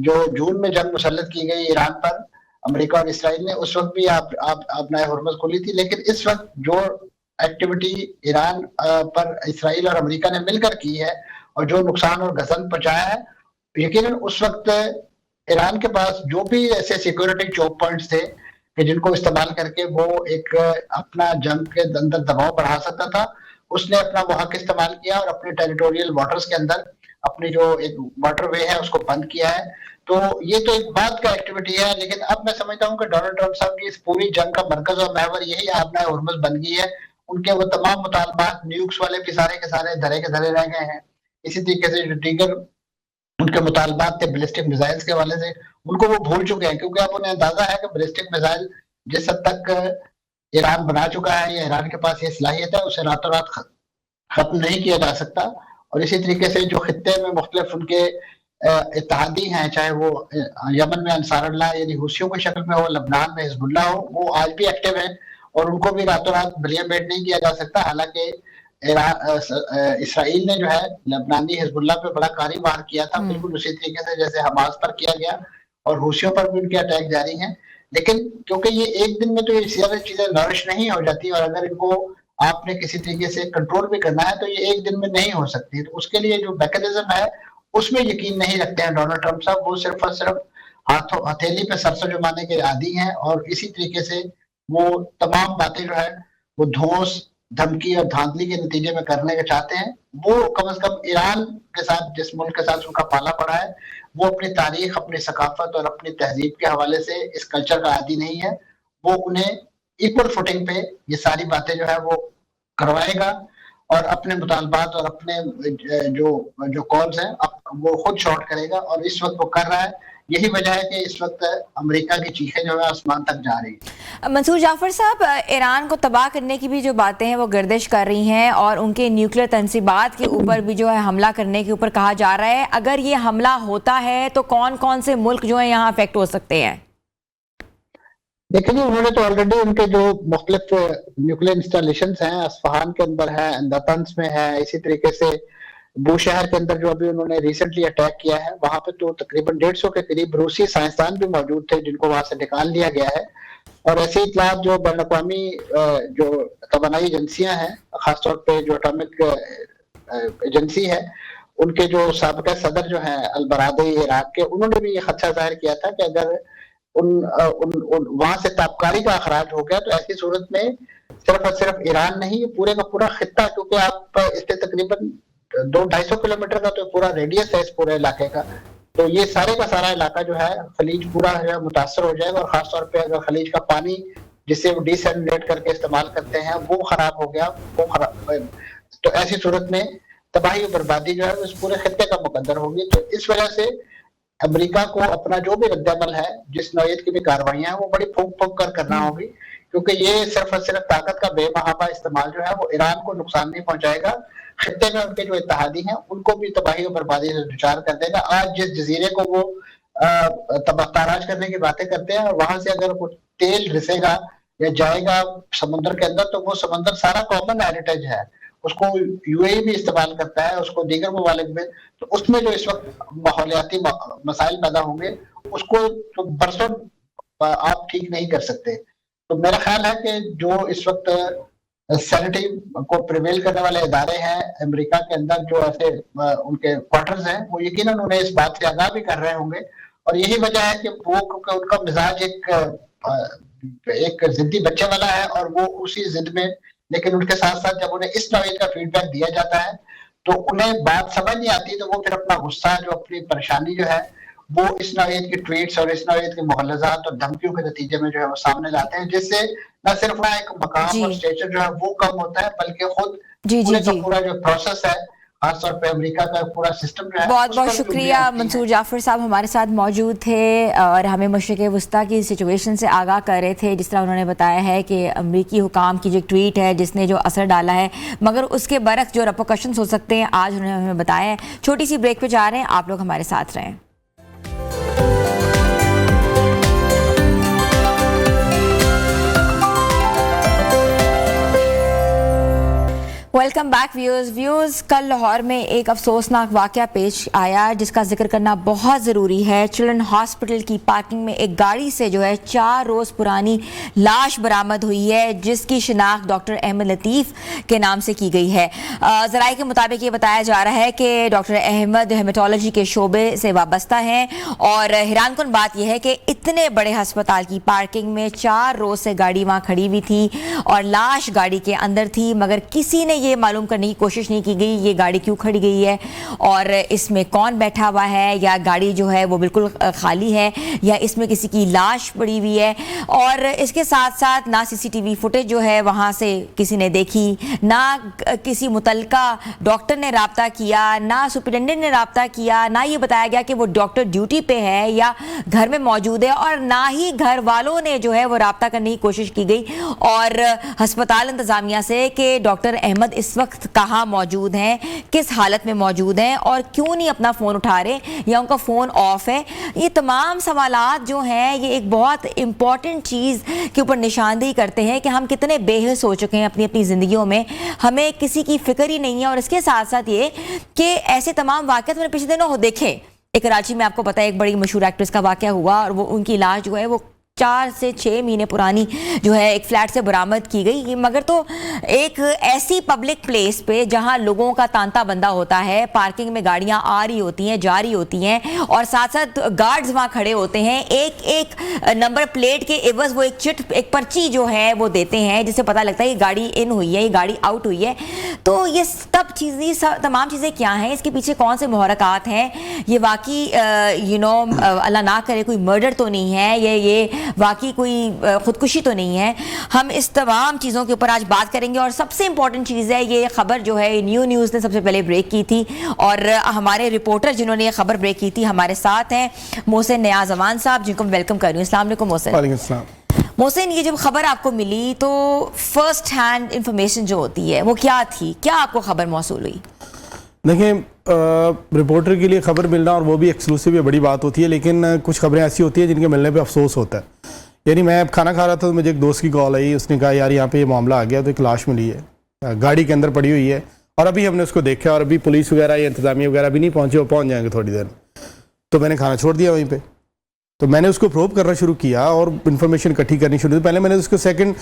जो जून में जंग मुसल्लत की गई ईरान पर अमेरिका और इसराइल ने, उस वक्त भी आबना हॉर्मज़ खुली थी। लेकिन इस वक्त जो एक्टिविटी ईरान पर इसराइल और अमेरिका ने मिलकर की है और जो नुकसान और गजन पहुंचाया है, यकीनन उस वक्त ईरान के पास जो भी ऐसे सिक्योरिटी चोक पॉइंट्स थे कि जिनको इस्तेमाल करके वो एक अपना जंग के अंदर दबाव बढ़ा सकता था, उसने अपना वो हक इस्तेमाल किया और अपने टेरिटोरियल वाटर्स के अंदर अपनी जो एक वाटरवे है उसको बंद किया है। तो ये तो एक बात का एक्टिविटी है, लेकिन अब मैं समझता हूँ कि डोनाल्ड ट्रंप साहब की इस पूरी जंग का मरकज और महवर यही आबना हुर्मुज बन गई है। उनके वो तमाम मुतालबात न्यूक्स वाले भी सारे के सारे धरे के धरे रह गए हैं। इसी तरीके से जो दीगर उनके मुतालबात थे बैलिस्टिक मिसाइल्स के हवाले से, उनको वो भूल चुके हैं, क्योंकि अब उन्हें अंदाजा है कि बैलिस्टिक मिसाइल जिस हद तक ईरान बना चुका है या ईरान के पास ये सलाहियत है, उसे रातों रात खत्म नहीं किया जा सकता। और इसी तरीके से जो खित्ते में मुख्तलिफ उनके इत्तेहादी हैं, चाहे वो यमन में अंसारुल्लाह यानी हुसियों की शक्ल में हो, लबनान में हिजबुल्ला हो, वो आज भी एक्टिव है और उनको भी रातों रात बलियामेट नहीं किया जा सकता। हालांकि इसराइल ने जो है लबनानी हिजबुल्ला पे बड़ा कारी वार किया था, बिल्कुल उसी तरीके से जैसे हमास पर किया गया, और हुसियों पर भी उनके अटैक जारी हैं। लेकिन क्योंकि ये एक दिन में तो ये सारी चीजें नरिश नहीं हो जाती, और अगर इनको आपने किसी तरीके से कंट्रोल भी करना है तो ये एक दिन में नहीं हो सकती। तो उसके लिए जो मैकेनिज्म है उसमें यकीन नहीं रखते हैं डोनाल्ड ट्रंप साहब। वो सिर्फ और सिर्फ हाथों हथेली पे सरसों जमाने के आदी हैं, और इसी तरीके से वो तमाम बातें जो है वो धौंस, धमकी और धांधली के नतीजे में करने के चाहते हैं। वो कम से कम ईरान के साथ, जिस मुल्क के साथ उनका पाला पड़ा है, वो अपनी तारीख, अपनी सकाफत और अपनी तहजीब के हवाले से इस कल्चर का आदी नहीं है। वो उन्हें इक्वल फुटिंग पे ये सारी बातें जो है वो करवाएगा, और अपने मुतालबात और अपने जो कॉल्स हैं वो खुद शॉर्ट करेगा, और इस वक्त वो कर रहा है। यही वजह है कि इस वक्त अमेरिका की चीखें जो है आसमान तक जा रही है। मंसूर जाफर साहब, ईरान को तबाह करने की भी जो बातें हैं वो गर्दिश कर रही हैं, और उनके न्यूक्लियर तंसीबात के ऊपर भी जो है हमला करने के ऊपर कहा जा रहा है। अगर ये हमला होता है तो कौन कौन से मुल्क जो है यहाँ अफेक्ट हो सकते हैं? देखिए, उन्होंने तो ऑलरेडी उनके जो मुख्तलिफ न्यूक्लियर इंस्टॉलेशंस हैं, अस्फहान के अंदर है, नातांज में है, इसी तरीके से बूशहर के अंदर जो अभी उन्होंने रिसेंटली अटैक किया है, वहां पे तो तकरीबन 150 के करीब रूसी साइंसदान भी मौजूद थे जिनको वहां से निकाल लिया गया है। और ऐसे इतलात जो बैन अवी जो तवानाई एजेंसियां हैं, खासतौर पे जो एटॉमिक एजेंसी है, उनके जो साबिक़ा सदर जो है अल-बरादई इराक के, उन्होंने भी ये खदशा जाहिर किया था कि अगर वहां से ताबकारी का अखराज हो गया तो ऐसी सूरत में सिर्फ और सिर्फ ईरान नहीं, पूरे का पूरा खित्ता, क्योंकि आप इससे तकरीबन 200-250 किलोमीटर का तो पूरा रेडियस है इस पूरे इलाके का, तो ये सारे का सारा इलाका जो है खलीज पूरा है मुतासर हो जाएगा। और खासतौर पे अगर खलीज का पानी जिसे वो डिसैलिनेट करके इस्तेमाल करते हैं वो खराब हो गया, वो खराब, तो ऐसी सूरत में तबाही और बर्बादी जो है इस पूरे खित्ते का मुकद्दर होगी। तो इस वजह से अमेरिका को अपना जो भी रद्दमल है, जिस नौयत की भी कार्रवाइयां हैं, वो बड़ी फूंक फूंक कर करना होगी, क्योंकि ये सिर्फ और सिर्फ ताकत का बेमहाबा इस्तेमाल जो है वो ईरान को नुकसान नहीं पहुंचाएगा, खित्ते में उनके जो इत्तेहादी हैं उनको भी तबाही और बर्बादी से दुचार कर देगा। आज जिस जजीरे को वो ताराज करने की बातें करते हैं, और वहां से अगर कुछ तेल रिसेगा या जाएगा समुद्र के अंदर, तो वो समुद्र सारा कॉमन हेरिटेज है, उसको यूएई भी इस्तेमाल करता है, उसको दीगर ममालिक में, तो उसमें जो इस वक्त माहौलियाती मसाइल पैदा होंगे उसको तो बरसों आप ठीक नहीं कर सकते। तो मेरा ख्याल है कि जो इस वक्त सैनिटी को प्रिवेल करने वाले इदारे हैं अमेरिका के अंदर, जो ऐसे उनके क्वार्टर्स हैं, वो यकीनन उन्हें इस बात से आगाह भी कर रहे होंगे। और यही वजह है कि वो, क्योंकि उनका मिजाज एक जिद्दी बच्चे वाला है, और वो उसी जिद में, लेकिन उनके साथ साथ जब उन्हें इस नौयत का फीडबैक दिया जाता है तो उन्हें बात समझ नहीं आती, तो वो फिर अपना गुस्सा, जो अपनी परेशानी जो है वो इस नौयत की ट्वीट्स और इस नौयत के मुगलजात और धमकियों के नतीजे में जो है वो सामने लाते हैं, जिससे न सिर्फ ना एक मकाम और स्टेचर जो है वो कम होता है, बल्कि खुद पूरे का पूरा जो प्रोसेस है, खासतौर पे अमेरिका का पूरा सिस्टम जो है। बहुत बहुत शुक्रिया मंसूर जाफर साहब हमारे साथ मौजूद थे और हमें मशरिक़ वस्ता की सिचुएशन से आगाह कर रहे थे। जिस तरह उन्होंने बताया है कि अमरीकी हुकाम की जो ट्वीट है जिसने जो असर डाला है, मगर उसके बरक्स जो रेपरकशंस हो सकते हैं आज उन्होंने हमें बताया है। छोटी सी ब्रेक पे जा रहे हैं, आप लोग हमारे साथ रहें। Welcome back viewers. कल लाहौर में एक अफसोसनाक वाक़या पेश आया जिसका जिक्र करना बहुत ज़रूरी है। चिल्ड्रन हॉस्पिटल की पार्किंग में एक गाड़ी से जो है 4 रोज़ पुरानी लाश बरामद हुई है, जिसकी शिनाख्त डॉक्टर अहमद लतीफ़ के नाम से की गई है। ज़राए के मुताबिक ये बताया जा रहा है कि डॉक्टर अहमद हेमेटोलॉजी के शोबे से वाबस्ता हैं, और हैरानकुन बात यह है कि इतने बड़े अस्पताल की पार्किंग में 4 रोज से गाड़ी वहां खड़ी हुई थी और लाश गाड़ी के अंदर थी, मगर किसी ने ये मालूम करने की कोशिश नहीं की गई ये गाड़ी क्यों खड़ी गई है और इसमें कौन बैठा हुआ है, या गाड़ी जो है वो बिल्कुल खाली है या इसमें किसी की लाश पड़ी हुई है। और इसके साथ साथ ना सीसीटीवी फुटेज जो है वहां से किसी ने देखी, ना किसी मुतलका डॉक्टर ने राब्ता किया, ना सुपरिटेंडेंट ने राब्ता किया, ना ये बताया गया कि वो डॉक्टर ड्यूटी पे है या घर में मौजूद है, और ना ही घर वालों ने जो है वो राब्ता करने की कोशिश की गई और अस्पताल इंतजामिया से कि डॉक्टर अहमद इस वक्त कहाँ मौजूद हैं, किस हालत में मौजूद हैं और क्यों नहीं अपना फ़ोन उठा रहे या उनका फ़ोन ऑफ है। ये तमाम सवालात जो हैं ये एक बहुत इंपॉर्टेंट चीज़ के ऊपर निशानदेही करते हैं कि हम कितने बेहिस हो चुके हैं अपनी अपनी ज़िंदगियों में, हमें किसी की फिक्र ही नहीं है। और इसके साथ साथ ये कि ऐसे तमाम वाक़यात मैंने पिछले दिनों देखे, एक कराची में आपको पता है एक बड़ी मशहूर एक्ट्रेस का वाक़या हुआ और वो उनकी लाश जो है वो 4 से 6 महीने पुरानी जो है एक फ्लैट से बरामद की गई, मगर तो एक ऐसी पब्लिक प्लेस पे जहां लोगों का तांता बंदा होता है, पार्किंग में गाड़ियां आ रही होती हैं जा रही होती हैं और साथ साथ गार्ड्स वहां खड़े होते हैं, एक एक नंबर प्लेट के एवज वो एक चिट एक पर्ची जो है वो देते हैं जिससे पता लगता है ये गाड़ी इन हुई है, ये गाड़ी आउट हुई है। तो ये सब चीज़ें तमाम चीज़ें क्या हैं, इसके पीछे कौन से मुहरकात हैं, ये वाकई अल्लाह ना करे कोई मर्डर तो नहीं है, ये वाकई कोई खुदकुशी तो नहीं है। हम इस तमाम चीज़ों के ऊपर आज बात करेंगे और सबसे इंपॉर्टेंट चीज़ है ये खबर जो है न्यूज़ ने सबसे पहले ब्रेक की थी और हमारे रिपोर्टर जिन्होंने ये खबर ब्रेक की थी हमारे साथ हैं मोहसिन नियाज अमान साहब, जिनको मैं वेलकम कर रही हूँ। अस्सलाम वालेकुम मोहसिन। वालेकुम अस्सलाम। मोहसिन, ये जब खबर आपको मिली तो फर्स्ट हैंड इंफॉर्मेशन जो होती है वो क्या थी, क्या आपको खबर मौसूल हुई? देखिए, रिपोर्टर के लिए खबर मिलना और वो भी एक्सक्लूसिव बड़ी बात होती है, लेकिन कुछ खबरें ऐसी होती हैं जिनके मिलने पे अफसोस होता है। यानी मैं अब खाना खा रहा था तो मुझे एक दोस्त की कॉल आई, उसने कहा यार यहाँ पे ये मामला आ गया, तो एक लाश मिली है गाड़ी के अंदर पड़ी हुई है और अभी हमने उसको देखा और अभी पुलिस वगैरह या इंतजामिया वगैरह भी नहीं पहुँचे, वो पहुँच जाएंगे थोड़ी देर। तो मैंने खाना छोड़ दिया वहीं पर, तो मैंने उसको प्रोब करना शुरू किया और इन्फॉर्मेशन इकट्ठी करनी शुरू की। पहले मैंने उसको सेकंड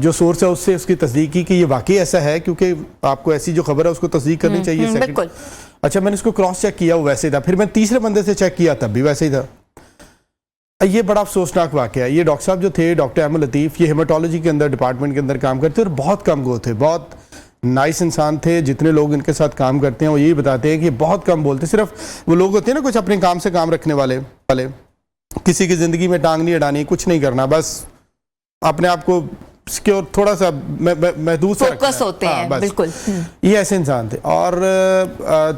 जो सोर्स है उससे उसकी तस्दीक की कि ये वाकई ऐसा है, क्योंकि आपको ऐसी जो खबर है उसको तस्दीक करनी चाहिए। बिल्कुल। अच्छा, मैंने उसको क्रॉस चेक किया, वो वैसे ही था। फिर मैं तीसरे बंदे से चेक किया, तब भी वैसे ही था। ये बड़ा अफसोसनाक वाकया है। ये डॉक्टर साहब जो थे, डॉक्टर अहमद लतीफ़, ये हेमाटोलॉजी के अंदर डिपार्टमेंट के अंदर काम करते और बहुत कम गो थे, बहुत नाइस इंसान थे। जितने लोग इनके साथ काम करते हैं वो यही बताते हैं कि बहुत कम बोलते। सिर्फ वो लोग होते हैं ना कुछ अपने काम से काम रखने वाले, किसी की ज़िंदगी में टांग नहीं अड़ानी, कुछ नहीं करना, बस अपने आप को सिक्योर थोड़ा सा महदूद फोकस होते हैं। बिल्कुल, ये ऐसे इंसान थे। और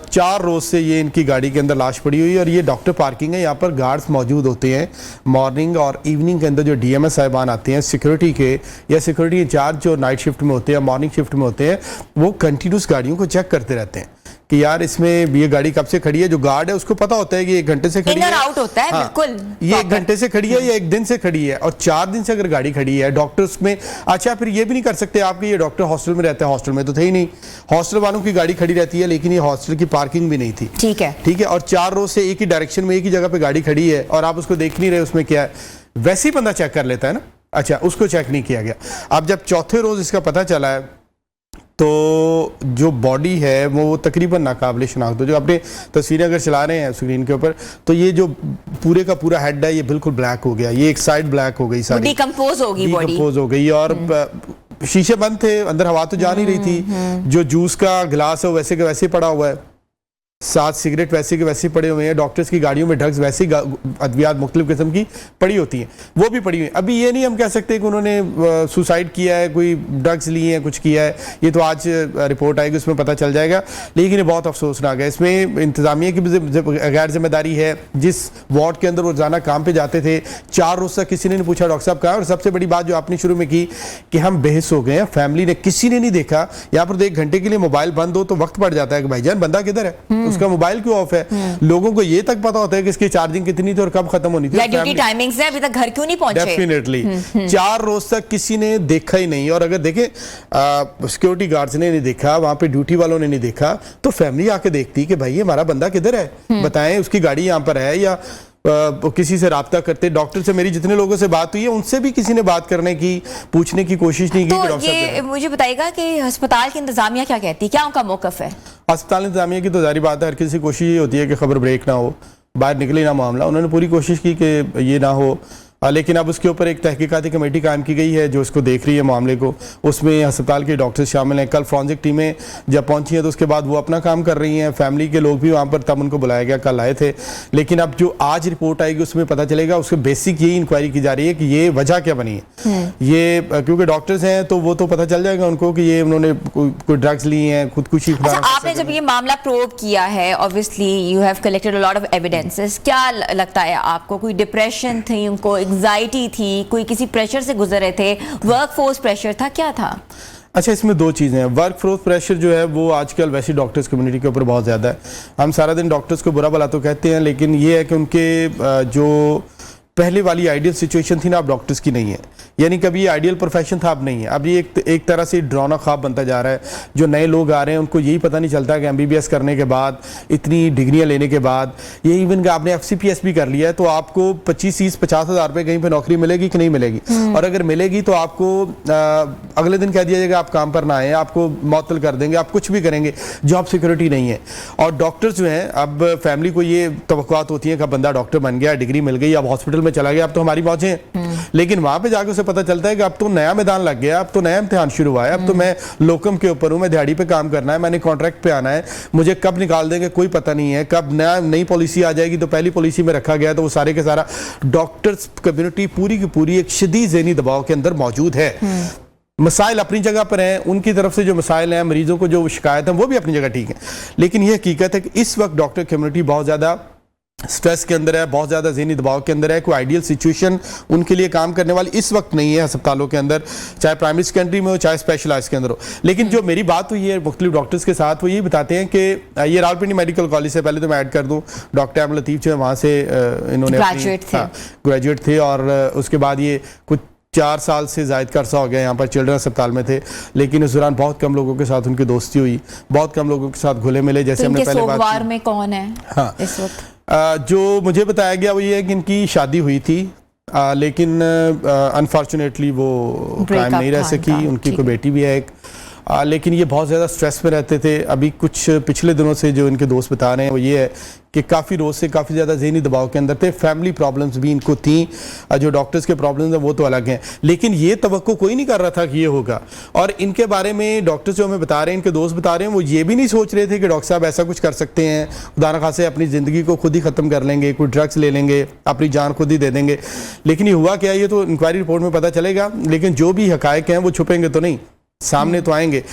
4 रोज से ये इनकी गाड़ी के अंदर लाश पड़ी हुई है और ये डॉक्टर पार्किंग है, यहाँ पर गार्ड्स मौजूद होते हैं। मॉर्निंग और इवनिंग के अंदर जो डीएमएस साहिबान आते हैं सिक्योरिटी के या सिक्योरिटी इंचार्ज जो नाइट शिफ्ट में होते हैं, मॉर्निंग शिफ्ट में होते हैं, वो कंटिन्यूस गाड़ियों को चेक करते रहते हैं कि यार इसमें ये गाड़ी कब से खड़ी है। जो गार्ड है उसको पता होता है कि 1 घंटे से खड़ी है, आउट होता है। हाँ, बिल्कुल, ये 1 घंटे से खड़ी है या 1 दिन से खड़ी है। और 4 दिन से अगर गाड़ी खड़ी है, डॉक्टर उसमें, अच्छा फिर ये भी नहीं कर सकते आपके ये डॉक्टर हॉस्टल में रहते हैं, हॉस्टल में तो थे ही नहीं, हॉस्टल वालों की गाड़ी खड़ी रहती है, लेकिन ये हॉस्टल की पार्किंग भी नहीं थी। ठीक है। और 4 रोज से एक ही डायरेक्शन में एक ही जगह पे गाड़ी खड़ी है और आप उसको देख नहीं रहे उसमें क्या है, वैसे ही बंदा चेक कर लेता है ना। अच्छा, उसको चेक नहीं किया गया। अब जब चौथे रोज इसका पता चला है तो जो बॉडी है वो तकरीबन नाकाबिले शनाख्त हो। जो अपने तस्वीरें अगर चला रहे हैं स्क्रीन के ऊपर, तो ये जो पूरे का पूरा हेड है ये बिल्कुल ब्लैक हो गया, ये एक साइड ब्लैक हो गई, सारी डिकम्पोज हो गई और शीशे बंद थे, अंदर हवा तो जा नहीं रही थी। जो जूस का गिलास है वो वैसे के वैसे पड़ा हुआ है, 7 सिगरेट वैसे के वैसे पड़े हुए हैं। डॉक्टर्स की गाड़ियों में ड्रग्स वैसे अद्वियात मुख्तलिफ किस्म की पड़ी होती हैं, वो भी पड़ी हुई हैं। अभी ये नहीं हम कह सकते कि उन्होंने सुसाइड किया है, कोई ड्रग्स लिए हैं, कुछ किया है, ये तो आज रिपोर्ट आएगी उसमें पता चल जाएगा। लेकिन ये बहुत अफसोसनाक है, इसमें इंतजामिया की भी गैर जिम्मेदारी है। जिस वार्ड के अंदर वो रोजाना काम पे जाते थे, 4 रोज तक किसी ने नहीं पूछा डॉक्टर साहब कहाँ। और सबसे बड़ी बात जो आपने शुरू में की कि हम बेहिस हो गए हैं, फैमिली ने, किसी ने नहीं देखा। यहाँ पर 1 घंटे के लिए मोबाइल बंद हो तो वक्त पड़ जाता है कि भाईजान बंदा किधर है, उसका मोबाइल क्यों ऑफ है। लोगों को ये तक पता होता है कि इसकी चार्जिंग कितनी थी और कब खत्म होनी थी, ड्यूटी टाइमिंग्स है, अभी तक घर क्यों नहीं पहुंचे। डेफिनेटली 4 रोज तक किसी ने देखा ही नहीं। और अगर देखें सिक्योरिटी गार्ड्स ने नहीं देखा, वहां पे ड्यूटी वालों ने नहीं देखा, तो फैमिली आके देखती कि भाई हमारा बंदा किधर है, बताएं उसकी गाड़ी यहाँ पर है, या किसी से राब्ता करते। डॉक्टर से मेरी जितने लोगों से बात हुई है उनसे भी किसी ने बात करने की, पूछने की कोशिश नहीं की। तो ये मुझे बताइएगा कि अस्पताल की इंतजामिया क्या कहती है, क्या उनका मौकफ है? अस्पताल इंतजामिया की तो जारी बात है, हर किसी की कोशिश ये होती है कि खबर ब्रेक ना हो, बाहर निकले ही ना मामला। उन्होंने पूरी कोशिश की कि ये ना हो, लेकिन अब उसके ऊपर एक तहकीकाती कमेटी कायम की गई है जो इसको देख रही है मामले को। उसमें अस्पताल के डॉक्टर शामिल हैं। कल फॉरेंसिक टीमें जब पहुंची हैं तो उसके बाद वो अपना काम कर रही हैं। फैमिली के लोग भी वहाँ पर, तब उनको बुलाया गया, कल आए थे। लेकिन अब जो आज रिपोर्ट आएगी उसमें पता चलेगा। उसके बेसिक यही इंक्वायरी की जा रही है कि ये वजह क्या बनी है। ये क्योंकि डॉक्टर्स हैं तो वो तो पता चल जाएगा उनको कि ये उन्होंने कोई ड्रग्स ली हैं, खुदकुशी। अच्छा, आपने जब ये मामला प्रोब किया है, obviously you have collected a lot of evidences, क्या लगता है आपको? कोई डिप्रेशन थी उनको, एंजाइटी थी, कोई किसी प्रेशर से गुजर रहे थे, वर्कफोर्स प्रेशर था, क्या था? अच्छा, इसमें दो चीज़ें हैं। वर्क फोर्स प्रेशर जो है वो आजकल वैसे डॉक्टर्स कम्युनिटी के ऊपर बहुत ज़्यादा है। हम सारा दिन डॉक्टर्स को बुरा भला तो कहते हैं, लेकिन ये है कि उनके जो पहले वाली आइडियल सिचुएशन थी ना, अब डॉक्टर्स की नहीं है। यानी कभी ये आइडियल प्रोफेशन था, अब नहीं है। अब ये एक तरह से डरावना ख्वाब बनता जा रहा है। जो नए लोग आ रहे हैं उनको यही पता नहीं चलता कि MBBS करने के बाद, इतनी डिग्रियां लेने के बाद, ये इवन आपने FCPS भी कर लिया है तो आपको 25-30-50 हज़ार रुपये कहीं पर नौकरी मिलेगी कि नहीं मिलेगी। और अगर मिलेगी तो आपको अगले दिन कह दिया जाएगा आप काम पर ना आए, आपको मअतल कर देंगे, आप कुछ भी करेंगे, जॉब सिक्योरिटी नहीं है। और डॉक्टर्स जो हैं, अब फैमिली को ये तवक्कुआत होती है कि बंदा डॉक्टर बन गया, डिग्री मिल गई, अब हॉस्पिटल में चला गया, अब तो हमारी मौजें हैं। लेकिन वहां पे जाकर उसे पता चलता है कि अब तो नया मैदान लग गया, अब तो नया इम्तिहान शुरू हुआ है, अब तो मैं लोकम के ऊपर हूं, मैं दिहाड़ी पे काम करना है, मैंने कॉन्ट्रैक्ट पे आना है, मुझे कब निकाल देंगे कोई पता नहीं है, कब नई पॉलिसी आ जाएगी। तो पहली पॉलिसी में रखा गया तो वो सारे के सारा डॉक्टर्स कम्युनिटी पूरी की पूरी एक शदीद ज़हनी दबाव के अंदर मौजूद है। मसाइल अपनी जगह पर हैं, उनकी तरफ से जो मसाइल हैं, मरीजों को जो शिकायत है वो भी अपनी जगह ठीक है। लेकिन ये हकीकत है कि इस वक्त डॉक्टर कम्युनिटी बहुत ज़्यादा स्ट्रेस के अंदर है, बहुत ज़्यादा ज़हनी दबाव के अंदर है। कोई आइडियल सिचुएशन उनके लिए काम करने वाली इस वक्त नहीं है अस्पतालों के अंदर, चाहे प्राइमरी सेकेंडरी में हो, चाहे स्पेशलाइज के अंदर हो। लेकिन जो मेरी बात हुई है मुख्तलिफ डॉक्टर्स के साथ, वो ये बताते हैं कि ये रावलपिंडी मेडिकल कॉलेज से, पहले तो मैं ऐड कर दूँ, डॉक्टर अहमद लतीफ़ जो है वहाँ से इन्होंने ग्रेजुएट थे और उसके बाद ये कुछ 4 साल से ज़ायद का अरसा हो गया यहाँ पर चिल्ड्रन अस्पताल में थे। लेकिन उस दौरान बहुत कम लोगों के साथ उनकी दोस्ती हुई, बहुत कम लोगों के साथ घुले मिले। जैसे हमने पहले बात की, में कौन है हाँ, इस वक्त? जो मुझे बताया गया वो ये है कि इनकी शादी हुई थी, लेकिन अनफॉर्चुनेटली वो कायम नहीं रह सकी। उनकी कोई बेटी भी है एक, लेकिन ये बहुत ज़्यादा स्ट्रेस में रहते थे। अभी कुछ पिछले दिनों से जो इनके दोस्त बता रहे हैं वो ये है कि काफ़ी रोज़ से काफ़ी ज़्यादा ज़हनी दबाव के अंदर थे। फैमिली प्रॉब्लम्स भी इनको थी, जो डॉक्टर्स के प्रॉब्लम्स हैं वो तो अलग हैं, लेकिन ये तवक्को कोई नहीं कर रहा था कि ये होगा। और इनके बारे में डॉक्टर्स जो हमें बता रहे हैं, इनके दोस्त बता रहे हैं, वो ये भी नहीं सोच रहे थे कि डॉक्टर साहब ऐसा कुछ कर सकते हैं, उदाहरण खासे अपनी ज़िंदगी को खुद ही ख़त्म कर लेंगे, कोई ड्रग्स ले लेंगे, अपनी जान खुद ही दे देंगे। लेकिन ये हुआ क्या, ये तो इंक्वायरी रिपोर्ट में पता चलेगा। लेकिन जो भी हकायक हैं वो छुपेंगे तो नहीं, सामने तो आएंगे।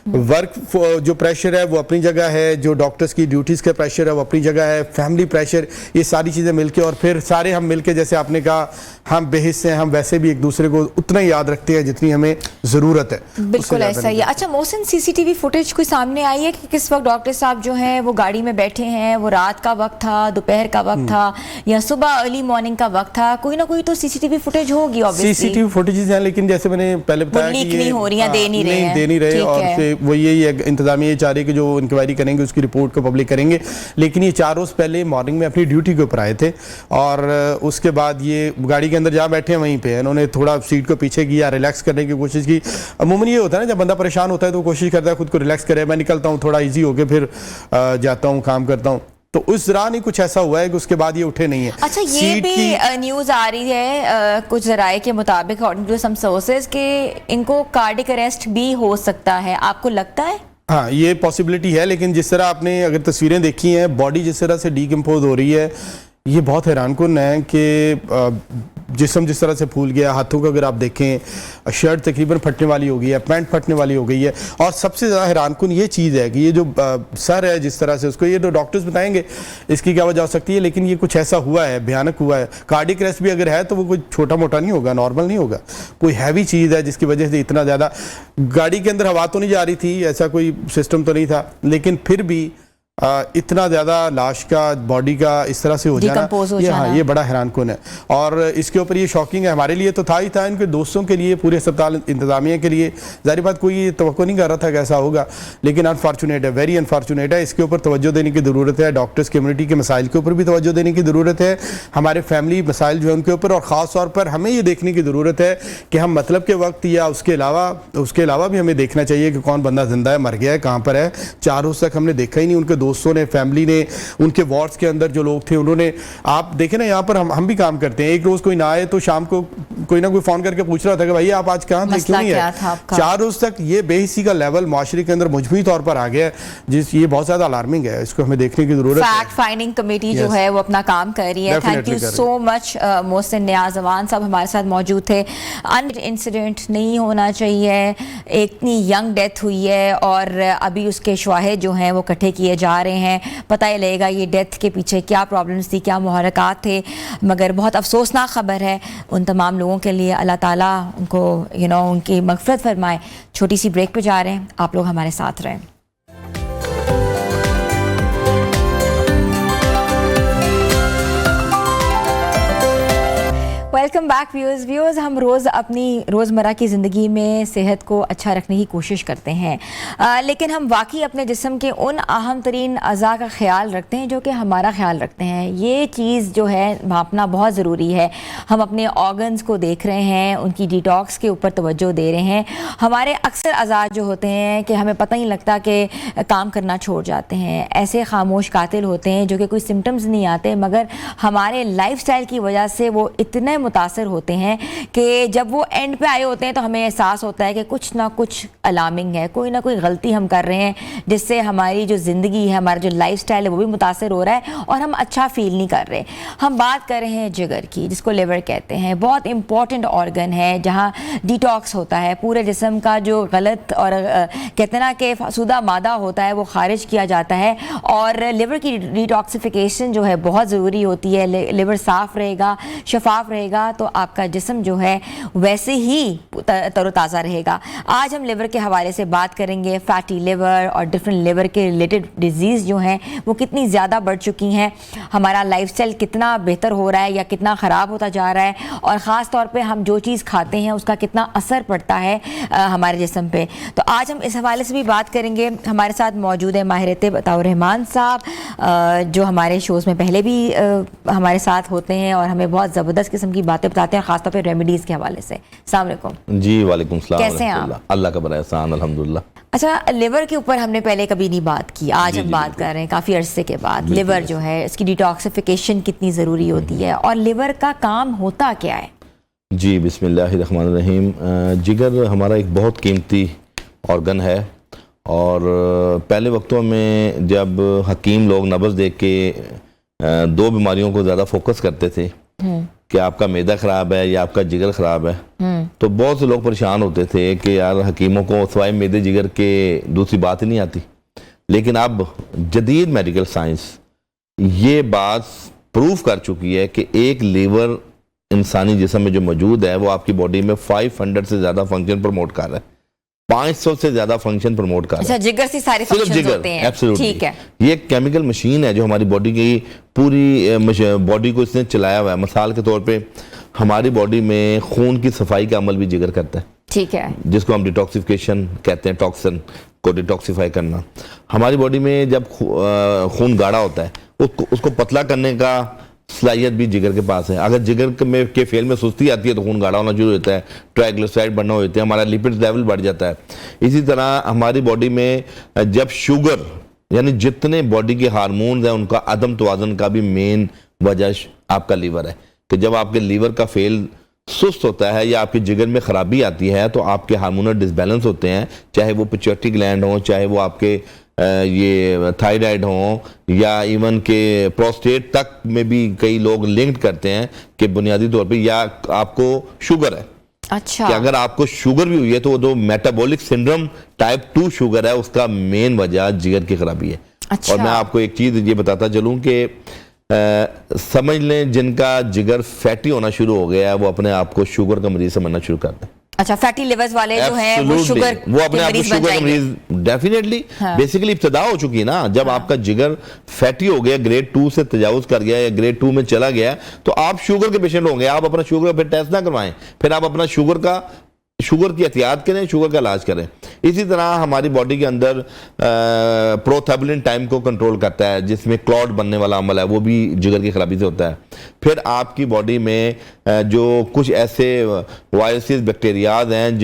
वर्क जो प्रेशर है वो अपनी जगह है, जो डॉक्टर्स की ड्यूटीज़ का प्रेशर है वो अपनी जगह है, फैमिली प्रेशर, ये सारी चीज़ें मिलके, और फिर सारे हम मिलके, जैसे आपने कहा, हम बेहिस्से हैं, हम वैसे भी एक दूसरे को उतना ही याद रखते हैं जितनी हमें ज़रूरत है। बिल्कुल ऐसा ही है। अच्छा मोहसिन, CCTV फुटेज कोई सामने आई है कि किस वक्त डॉक्टर साहब जो हैं वो गाड़ी में बैठे हैं, वो रात का वक्त था, दोपहर का वक्त था, या सुबह अर्ली मॉर्निंग का वक्त था? कोई ना कोई तो CCTV फुटेज होगी ऑब्वियसली। CCTV फुटेजेस हैं, लेकिन जैसे मैंने पहले बताया कि ये नहीं हो रही, दे नहीं रहे, और वो यही इंतजामिया ये चाह रही है कि जो इंक्वायरी करेंगे उसकी रिपोर्ट को पब्लिक करेंगे। लेकिन ये 4 रोज पहले मॉर्निंग में अपनी ड्यूटी के ऊपर आए थे और उसके बाद ये गाड़ी के अंदर जहाँ बैठे हैं वहीं पे इन्होंने थोड़ा सीट को पीछे किया, रिलैक्स करने की कोशिश की। अमूमन ये होता है ना, जब बंदा परेशान होता है तो कोशिश करता है खुद को रिलैक्स करे, मैं निकलता हूँ थोड़ा ईजी होकर फिर जाता हूँ, काम करता हूँ। तो उस दौरान ही कुछ ऐसा हुआ है कि उसके बाद ये उठे नहीं है। अच्छा, ये भी न्यूज़ आ रही है कुछ जराए के मुताबिक, अकॉर्डिंग टू सम सोर्सेज, कि इनको कार्डियक अरेस्ट भी हो सकता है। आपको लगता है? हाँ, ये पॉसिबिलिटी है, लेकिन जिस तरह आपने अगर तस्वीरें देखी हैं, बॉडी जिस तरह से डीकम्पोज हो रही है, ये बहुत हैरानकुन है कि जिस्म जिस तरह से फूल गया, हाथों को अगर आप देखें, शर्ट तकरीबन फटने वाली हो गई है, पैंट फटने वाली हो गई है। और सबसे ज़्यादा हैरानकुन ये चीज़ है कि ये जो सर है जिस तरह से उसको, ये तो डॉक्टर्स बताएंगे इसकी क्या वजह हो सकती है, लेकिन ये कुछ ऐसा हुआ है, भयानक हुआ है। कार्डियक अरेस्ट भी अगर है तो वो कोई छोटा मोटा नहीं होगा, नॉर्मल नहीं होगा, कोई हैवी चीज़ है जिसकी वजह से इतना ज़्यादा। गाड़ी के अंदर हवा तो नहीं जा रही थी, ऐसा कोई सिस्टम तो नहीं था, लेकिन फिर भी इतना ज़्यादा लाश का, बॉडी का इस तरह से हो जाना, ये बड़ा हैरानकुन है। और इसके ऊपर ये शॉकिंग है, हमारे लिए तो था ही था, इनके दोस्तों के लिए, पूरे अस्पताल इंतजामिया के लिए जाहिर बात कोई तवक्को नहीं कर रहा था कि ऐसा होगा, लेकिन अनफॉर्चुनेट है, वेरी अनफॉर्चुनेट है। इसके ऊपर तवज्जो देने की ज़रूरत है, डॉक्टर्स कम्युनिटी के मसाइल के ऊपर भी तवज्जो देने की ज़रूरत है, हमारे फैमिली मसाइल जो है उनके ऊपर, और ख़ास तौर पर हमें ये देखने की ज़रूरत है कि हम मतलब के वक्त या उसके अलावा भी हमें देखना चाहिए कि कौन बंदा जिंदा है, मर गया है, कहाँ पर है। 4 रोज़ तक हमने देखा ही नहीं, उनके दोस्तों ने, फैमिली ने, उनके वार्ड्स के अंदर जो लोग थे उन्होंने, आप देखें ना यहाँ पर हम भी काम करते हैं, एक रोज कोई ना आए तो शाम को कोई ना कोई फोन करके पूछ रहा था कि भाई आप आज कहाँ थे, क्यों नहीं है। 4 रोज तक ये बेहिसी का लेवल माशरे के अंदर मजमूई तौर पर आ गया है, ये बहुत ज्यादा अलार्मिंग है, इसको हमें देखने की जरूरत है। फैक्ट फाइंडिंग कमेटी जो है वो अपना काम कर रही है। Thank you so much Mohsin Niaz Awan साहब हमारे साथ मौजूद थे। इंसिडेंट नहीं होना चाहिए, इतनी यंग डेथ हुई है और अभी उसके शवाहिद जो हैं वो इकट्ठे किए जा रहे हैं, पता ही लगेगा ये डेथ के पीछे क्या प्रॉब्लम्स थी, क्या मुहरकात थे। मगर बहुत अफसोसनाक खबर है उन तमाम लोगों के लिए, अल्लाह ताला उनको उनकी मग़फ़िरत फरमाए। छोटी सी ब्रेक पे जा रहे हैं, आप लोग हमारे साथ रहें। वेलकम बैक व्यूअर्स, हम रोज़ अपनी रोज़मर्रा की ज़िंदगी में सेहत को अच्छा रखने की कोशिश करते हैं, लेकिन हम वाकई अपने जिस्म के उन अहम तरीन अज़ा का ख्याल रखते हैं जो कि हमारा ख्याल रखते हैं। ये चीज़ जो है मापना बहुत ज़रूरी है। हम अपने ऑर्गन्स को देख रहे हैं, उनकी डिटॉक्स के ऊपर तवज्जो दे रहे हैं। हमारे अक्सर अज़ा जो होते हैं कि हमें पता ही लगता कि काम करना छोड़ जाते हैं, ऐसे खामोश कातिल होते हैं जो कि कोई सिम्टम्स नहीं आते, मगर हमारे लाइफस्टाइल की वजह से वो इतने मुतासर होते हैं कि जब वो एंड पे आए होते हैं तो हमें एहसास होता है कि कुछ ना कुछ अलार्मिंग है, कोई ना कोई गलती हम कर रहे हैं जिससे हमारी जो ज़िंदगी है, हमारा जो लाइफस्टाइल है वो भी मुतासर हो रहा है और हम अच्छा फील नहीं कर रहे। हम बात कर रहे हैं जिगर की, जिसको लिवर कहते हैं। बहुत इंपॉर्टेंट ऑर्गन है जहाँ डिटॉक्स होता है, पूरे जिस्म का जो गलत और कहते ना कि फासूदा मादा होता है वो खारिज किया जाता है और लिवर की डिटॉक्सिफिकेशन जो है बहुत ज़रूरी होती है। लिवर साफ़ रहेगा, शफाफ रहेगा तो आपका जिस्म जो है वैसे ही तरोताज़ा रहेगा। आज हम लिवर के हवाले से बात करेंगे, फैटी लिवर और डिफरेंट लिवर के रिलेटेड डिजीज़ जो हैं वो कितनी ज़्यादा बढ़ चुकी हैं, हमारा लाइफस्टाइल कितना बेहतर हो रहा है या कितना ख़राब होता जा रहा है, और ख़ास तौर पे हम जो चीज़ खाते हैं उसका कितना असर पड़ता है हमारे जिस्म पे। तो आज हम इस हवाले से भी बात करेंगे। हमारे साथ मौजूद है माहिर तिब अताउर रहमान साहब, जो हमारे शोज़ में पहले भी हमारे साथ होते हैं और हमें बहुत ज़बरदस्त किस्म की बातें बताते हैं, खासतौर पे रेमेडीज़ के हवाले से। अस्सलाम वालेकुम जी। वालेकुम सलाम। कैसे हैं आप? अल्लाह का बड़ा एहसान, अल्हम्दुलिल्लाह। अच्छा, लिवर के ऊपर हमने पहले कभी नहीं बात की, आज हम बात कर रहे हैं काफ़ी अरसे के बाद। लिवर जो है इसकी डिटॉक्सिफिकेशन कितनी ज़रूरी होती है और लिवर का काम होता क्या है? जी बिस्मिल्लाहिर्रहमानिर्रहीम। जिगर हमारा एक बहुत कीमती ऑर्गन है और पहले वक्तों में जब हकीम लोग नब्ज़ देख के 2 बीमारियों को ज़्यादा फोकस करते थे कि आपका मैदा ख़राब है या आपका जिगर ख़राब है, तो बहुत से लोग परेशान होते थे कि यार हकीमों को सिवाय मैदे जिगर के दूसरी बात ही नहीं आती। लेकिन अब जदीद मेडिकल साइंस ये बात प्रूव कर चुकी है कि एक लीवर इंसानी जिस्म में जो मौजूद है वो आपकी बॉडी में 500 से ज़्यादा फंक्शन प्रमोट कर रहा है, 500 से ज्यादा फंक्शन प्रमोट कर रहा है। अच्छा, जिगर से सारे फंक्शंस होते हैं। एब्सोल्युटली, ठीक है। ये एक केमिकल मशीन है जो हमारी बॉडी की पूरी बॉडी को इसने चलाया हुआ है। मिसाल के तौर पे हमारी बॉडी में खून की सफाई का अमल भी जिगर करता है, ठीक है, जिसको हम डिटॉक्सिफिकेशन कहते हैं, टॉक्सिन को डिटॉक्सिफाई करना। हमारी बॉडी में जब खून गाढ़ा होता है उसको पतला करने का सलाहियत भी जिगर के पास है। अगर जिगर के फेल में सुस्ती आती है तो खून गाढ़ा होना शुरू होता है, ट्राइग्लिसराइड बढ़ना होते हैं, हमारा लिपिड लेवल बढ़ जाता है। इसी तरह हमारी बॉडी में जब शुगर यानी जितने बॉडी के हार्मोन्स हैं उनका अदम तवाज़ुन का भी मेन वजह आपका लीवर है कि जब आपके लीवर का फेल सुस्त होता है या आपके जिगर में खराबी आती है तो आपके हार्मोनल डिसबैलेंस होते हैं, चाहे वो पिट्यूटरी ग्लैंड हो, चाहे वो आपके ये थायराइड हो या इवन के प्रोस्टेट तक में भी कई लोग लिंक करते हैं कि बुनियादी तौर पे या आपको शुगर है। अच्छा, कि अगर आपको शुगर भी हुई है तो वो जो मेटाबॉलिक सिंड्रोम टाइप 2 शुगर है उसका मेन वजह जिगर की खराबी है। अच्छा। और मैं आपको एक चीज ये बताता चलूं कि समझ लें जिनका जिगर फैटी होना शुरू हो गया है वो अपने आप को शुगर का मरीज समझना शुरू करते हैं। अच्छा, फैटी लिवर्स वाले जो हैं वो शुगर, वो अपने आप को शुगर का मरीज डेफिनेटली बेसिकली इब्तिदा हो चुकी है ना। जब आपका जिगर फैटी हो गया, ग्रेड 2 से तजावुज कर गया या ग्रेड 2 में चला गया तो आप शुगर के पेशेंट होंगे। आप अपना शुगर का फिर टेस्ट ना करवाएं, फिर आप अपना शुगर की एहतियात करें, शुगर का इलाज करें। इसी तरह हमारी बॉडी के अंदर प्रोथेबुलिन टाइम को कंट्रोल करता है, जिसमें क्लॉट बनने वाला अमल है, वो भी जिगर की खराबी से होता है। फिर आपकी बॉडी में जो कुछ ऐसे वायरसेस बैक्टीरियाज हैं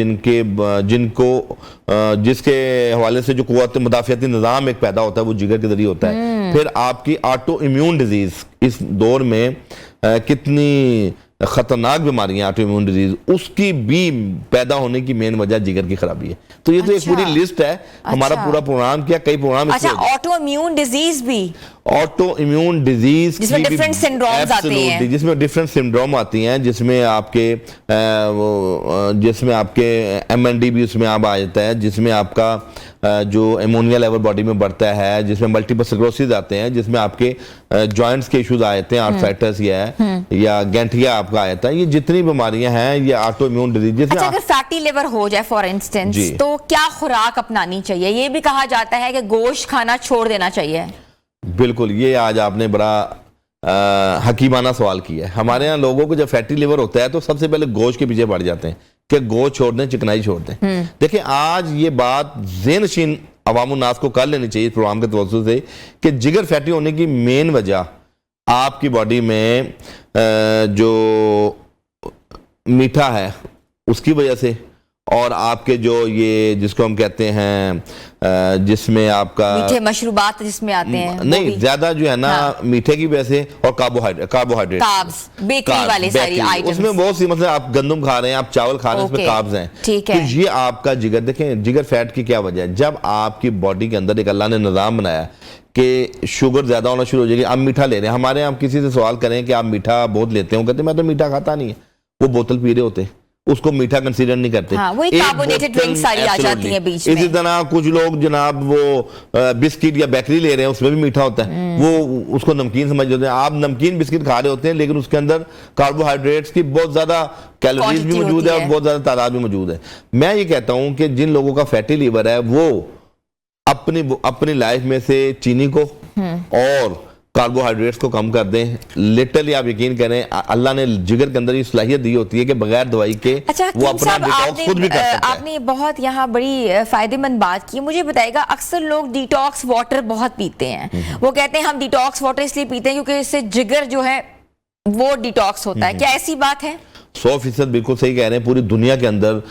जिसके हवाले से जो कुव्वत मुदाफ़ियाती निज़ाम एक पैदा होता है, वो जिगर के जरिए होता है। फिर आपकी ऑटो इम्यून डिजीज़ इस दौर में कितनी खतरनाक बीमारियां, ऑटो इम्यून डिजीज, उसकी भी पैदा होने की मेन वजह जिगर की खराबी है। तो ये तो एक पूरी लिस्ट है। हमारा पूरा प्रोग्राम क्या, कई प्रोग्राम। अच्छा, ऑटो इम्यून डिजीज भी, ऑटो इम्यून डिजीज जिसमें डिफरेंट सिंड्रोम्स आते हैं, जिसमें डिफरेंट सिंड्रोम आती हैं, जिसमें आपके MND भी उसमें आप आ जाता है, जिसमें आपका जो एमोनिया लेवल बॉडी में बढ़ता है, जिसमें मल्टीपल स्क्लेरोसिस आते हैं, जिसमें आपके जॉइंट्स के इश्यूज आ जाते हैं, आर्थराइटिस या गैंठिया आपका आ जाता है। ये जितनी बीमारियां हैं ये ऑटो इम्यून डिजीज। अच्छा, अगर फैटी लिवर हो जाए फॉर इंस्टेंस, तो क्या खुराक अपनानी चाहिए? ये भी कहा जाता है कि गोश्त खाना छोड़ देना चाहिए। बिल्कुल, ये आज आपने बड़ा हकीमाना सवाल किया है। हमारे यहाँ लोगों को जब फैटी लिवर होता है तो सबसे पहले गोश्त के पीछे पड़ जाते हैं कि गोश्त छोड़ दें, चिकनाई छोड़ दें। देखिए, आज ये बात ज़ेहनशीन अवाम नास को कर लेनी चाहिए इस प्रोग्राम के तवज्जुह से कि जिगर फैटी होने की मेन वजह आपकी बॉडी में जो मीठा है उसकी वजह से, और आपके जो ये जिसको हम कहते हैं जिसमें आपका मीठे मशरूबात जिसमें आते हैं, नहीं ज्यादा जो है ना, मीठे की वजह से, और कार्बोहाइड्रेट, बेकरी वाले सारी आइटम्स, उसमें बहुत सी, मतलब आप गंदम खा रहे हैं, आप चावल खा रहे हैं, उसमें कार्ब्स हैं। ठीक है। तो ये आपका जिगर, देखें जिगर फैट की क्या वजह है। जब आपकी बॉडी के अंदर एक अल्लाह ने निज़ाम बनाया कि शुगर ज्यादा होना शुरू हो जाएगी, आप मीठा ले रहे हैं। हमारे यहाँ किसी से सवाल करें कि आप मीठा बहुत लेते हो, कहते मैं तो मीठा खाता नहीं है। वो बोतल पी रहे होते हैं, उसको मीठा कंसीडर नहीं करते। हाँ, वही कार्बोनेटेड ड्रिंक्स सारी आ जाती हैं बीच में। इसी तरह कुछ लोग जनाब वो बिस्किट या बेकरी ले रहे हैं, उसमें भी मीठा होता है, वो उसको नमकीन समझ लेते हैं। आप नमकीन बिस्किट खा रहे होते हैं, लेकिन उसके अंदर कार्बोहाइड्रेट्स की बहुत ज्यादा कैलोरीज भी मौजूद है और बहुत ज्यादा तादाद भी मौजूद है। मैं ये कहता हूं कि जिन लोगों का फैटी लीवर है वो अपनी लाइफ में से चीनी को और कार्बोहाइड्रेट्स को कम कर दें। लिटरली आप यकीन करें, अल्लाह ने जिगर के अंदर ये सलाहियत दी होती है कि बगैर दवाई के वो अपना डिटॉक्स खुद भी कर सकता है। आपने बहुत यहाँ बड़ी फायदेमंद बात की। मुझे बताएगा, अक्सर लोग डिटॉक्स वाटर बहुत पीते हैं। वो कहते हैं हम डिटॉक्स वाटर इसलिए पीते हैं क्योंकि इससे जिगर जो है वो डिटॉक्स होता है। क्या ऐसी बात है? 100% बिल्कुल सही कह रहे हैं। पूरी दुनिया के अंदर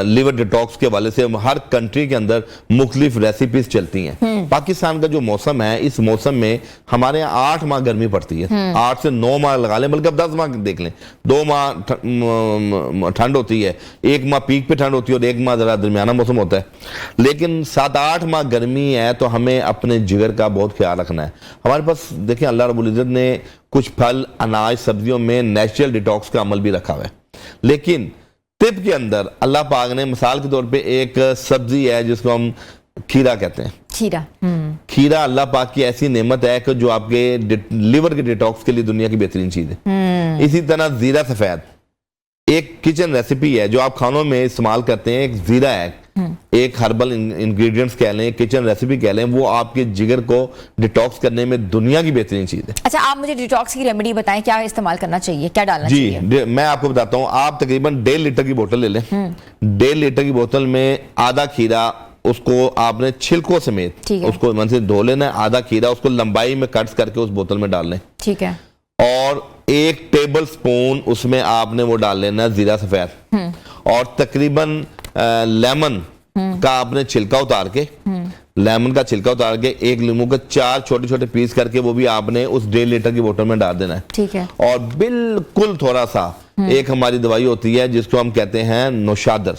लिवर डिटॉक्स के हवाले से हर कंट्री के अंदर मुख्तलिफ रेसिपीज चलती हैं। पाकिस्तान का जो मौसम है, इस मौसम में हमारे यहाँ 8 माह गर्मी पड़ती है, 8 से 9 माह लगा लें, बल्कि अब 10 माह देख लें। 2 माह ठंड होती है, 1 माह पीक पे ठंड होती है और 1 माह जरा दरमियाना मौसम होता है। लेकिन 7-8 माह गर्मी है, तो हमें अपने जिगर का बहुत ख्याल रखना है। हमारे पास देखें, अल्लाह रब्बुल इज़्ज़त ने कुछ फल, अनाज, सब्जियों में नेचुरल डिटॉक्स का अमल भी रखा हुआ है। लेकिन तिब के अंदर अल्लाह पाक ने मिसाल के तौर पे एक सब्जी है जिसको हम खीरा कहते हैं। खीरा अल्लाह पाक की ऐसी नेमत है कि जो आपके लिवर के डिटॉक्स के लिए दुनिया की बेहतरीन चीज है। इसी तरह जीरा सफेद एक किचन रेसिपी है जो आप खानों में इस्तेमाल करते हैं। एक जीरा है, एक हर्बल इंग्रेडिएंट्स कह लें, किचन रेसिपी कह लें, वो आपके जिगर को डिटॉक्स करने में दुनिया की बेहतरीन चीज है। अच्छा, आप मुझे डिटॉक्स की रेमेडी बताएं, क्या इस्तेमाल करना चाहिए, क्या डालना चाहिए? जी, मैं आपको बताता हूँ। आप तकरीबन 1.5 लीटर की बोतल ले लें। 1.5 लीटर की बोतल में आधा खीरा, उसको आपने छिलकों समेत उसको मन से धो लेना है। आधा खीरा उसको लंबाई में कट करके उस बोतल में डाल लें। ठीक है। और 1 टेबल स्पून उसमें आपने वो डाल लेना जीरा सफेद, और तकरीबन लेमन का आपने छिलका उतार के, लेमन का छिलका उतार के 1 लीमू के 4 छोटे छोटे पीस करके वो भी आपने उस 1.5 लीटर की बोतल में डाल देना है। ठीक है। और बिल्कुल थोड़ा सा एक हमारी दवाई होती है जिसको हम कहते हैं नौशादर,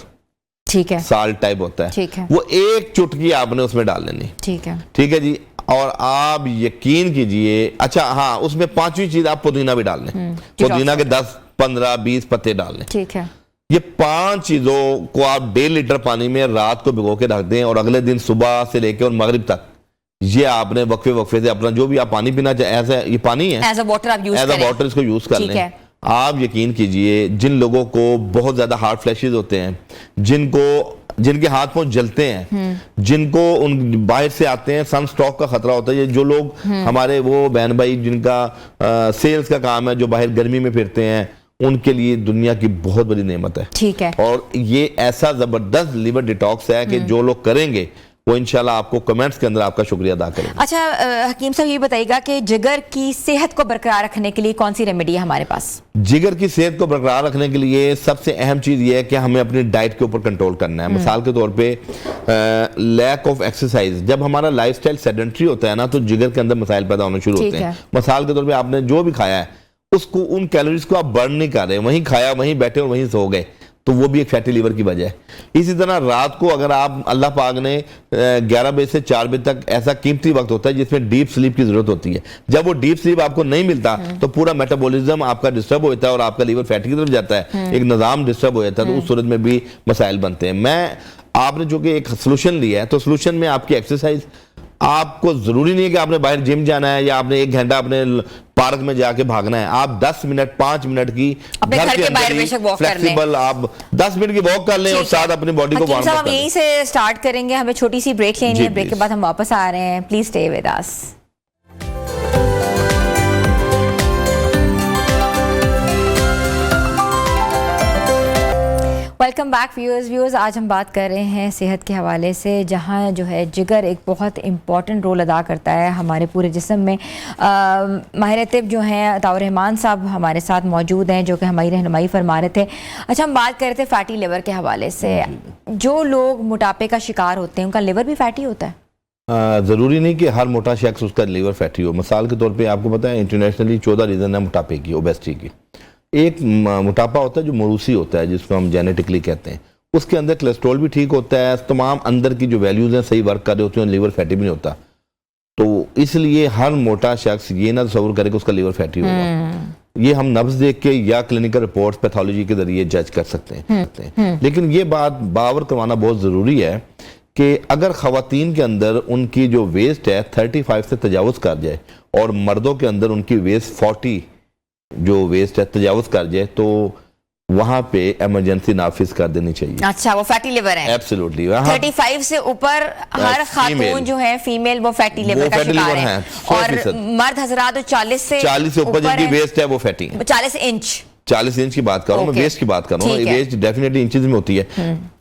ठीक है, साल्ट टाइप होता है, ठीक है, वो 1 चुटकी आपने उसमें डाल लेनी। ठीक है, ठीक है जी। और आप यकीन कीजिए, अच्छा हाँ, उसमें 5वीं चीज आप पुदीना भी डाल लें। पुदीना के 10, 15, 20 पत्ते डाल लें। ठीक है। ये 5 चीजों को आप 1.5 लीटर पानी में रात को भिगो के रख दें, और अगले दिन सुबह से लेकर और मगरिब तक ये आपने वक्फे से अपना जो भी आप पानी पीना चाहे, ऐसा ये पानी है, एज अ वाटर आप यूज करें, एज अ वाटर इसको यूज कर लें। आप यकीन कीजिए, जिन लोगों को बहुत ज्यादा हार्ट फ्लैशेस होते हैं, जिनके हाथ पांव जलते हैं, जिनको उन बाहर से आते हैं, सन स्ट्रोक का खतरा होता है, ये जो लोग हमारे वो बहन भाई जिनका सेल्स का काम है, जो बाहर गर्मी में फिरते हैं, उनके लिए दुनिया की बहुत बड़ी नेमत है। ठीक है। और ये ऐसा जबरदस्त लिवर डिटॉक्स है कि जो लोग करेंगे वो इंशाल्लाह आपको कमेंट्स के अंदर आपका शुक्रिया अदा करेंगे। अच्छा हकीम साहब ये बताइएगा कि जिगर की सेहत को बरकरार रखने के लिए कौन सी रेमेडी है हमारे पास? जिगर की सेहत को बरकरार रखने के लिए सबसे अहम चीज ये है कि हमें अपनी डाइट के ऊपर कंट्रोल करना है। मिसाल के तौर पे लैक ऑफ एक्सरसाइज, जब हमारा लाइफस्टाइल सेडेंटरी होता है ना तो जिगर के अंदर मसाइल पैदा होने शुरू होते हैं। मिसाल के तौर पे आपने जो भी खाया है उसको, उन कैलोरीज को आप बर्न नहीं कर रहे, वहीं खाया वहीं बैठे और वहीं सो गए, तो वो भी एक फैटी लीवर की वजह है। इसी तरह रात को अगर आप, अल्लाह पाक ने 11 बजे से 4 बजे तक ऐसा कीमती वक्त होता है जिसमें डीप स्लीप की जरूरत होती है। जब वो डीप स्लीप आपको नहीं मिलता तो पूरा मेटाबॉलिज्म आपका डिस्टर्ब होता है और आपका लीवर फैटी की तरफ जाता है, एक निज़ाम डिस्टर्ब हो जाता है, तो उस सूरत में भी मसाइल बनते हैं। आपने जो कि एक सोल्यूशन लिया है, तो सोल्यूशन में आपकी एक्सरसाइज, आपको जरूरी नहीं है कि आपने बाहर जिम जाना है या आपने 1 घंटा अपने पार्क में जाके भागना है। आप 10 मिनट 5 मिनट की अपने घर के बाहर बेशक वॉक कर लें, फ्लेक्सिबल आप 10 मिनट की वॉक कर लें और साथ अपनी बॉडी को वार्म अप हम यहीं से स्टार्ट करेंगे। हमें छोटी सी ब्रेक लेनी है, ब्रेक के बाद हम वापस आ रहे हैं। Please stay with us. Welcome back viewers. आज हम बात कर रहे हैं सेहत के हवाले से, जहां जो है जिगर एक बहुत इम्पॉर्टेंट रोल अदा करता है हमारे पूरे जिस्म में। माहिर तिब जो हैं अताउर रहमान साहब हमारे साथ मौजूद हैं जो कि हमारी रहनुमाई फरमा रहे थे। अच्छा, हम बात कर रहे थे फैटी लिवर के हवाले से। जो लोग मोटापे का शिकार होते हैं उनका लिवर भी फैटी होता है? ज़रूरी नहीं कि हर मोटा शख्स उसका लिवर फैटी हो। मिसाल के तौर पे आपको पता है इंटरनेशनली 14 रीज़न है मोटापे की, ओबेसिटी की। एक मोटापा होता है जो मरूसी होता है, जिसको हम जेनेटिकली कहते हैं, उसके अंदर कोलेस्ट्रॉल भी ठीक होता है, तमाम अंदर की जो वैल्यूज़ हैं सही वर्क कर रहे होते हैं, लिवर फैटी भी नहीं होता। तो इसलिए हर मोटा शख्स ये ना तस्वुर करे कि उसका लिवर फैटी होगा। ये हम नब्ज देख के या क्लिनिकल रिपोर्ट्स पैथोलॉजी के जरिए जज कर सकते हैं। लेकिन ये बात बावर करवाना बहुत ज़रूरी है कि अगर ख़वातीन के अंदर उनकी जो वेस्ट है 35 से तजावुज़ कर जाए और मर्दों के अंदर उनकी वेस्ट 40 जो वेस्ट है तजावुज़ कर जाए, तो वहां पे इमरजेंसी नाफिज कर देनी चाहिए। अच्छा, वो फैटी लिवर है? एब्सोल्युटली। 35 से ऊपर हर खातून जो है फीमेल वो फैटी लिवर का शिकार है। और मर्द हजरात 40 से ऊपर जिनकी वेस्ट है वो फैटी है। 40 इंच की बात कर रहा हूँ मैं, वेस्ट की बात कर रहा हूँ। वेस्ट डेफिनेटली इंचेस में होती है,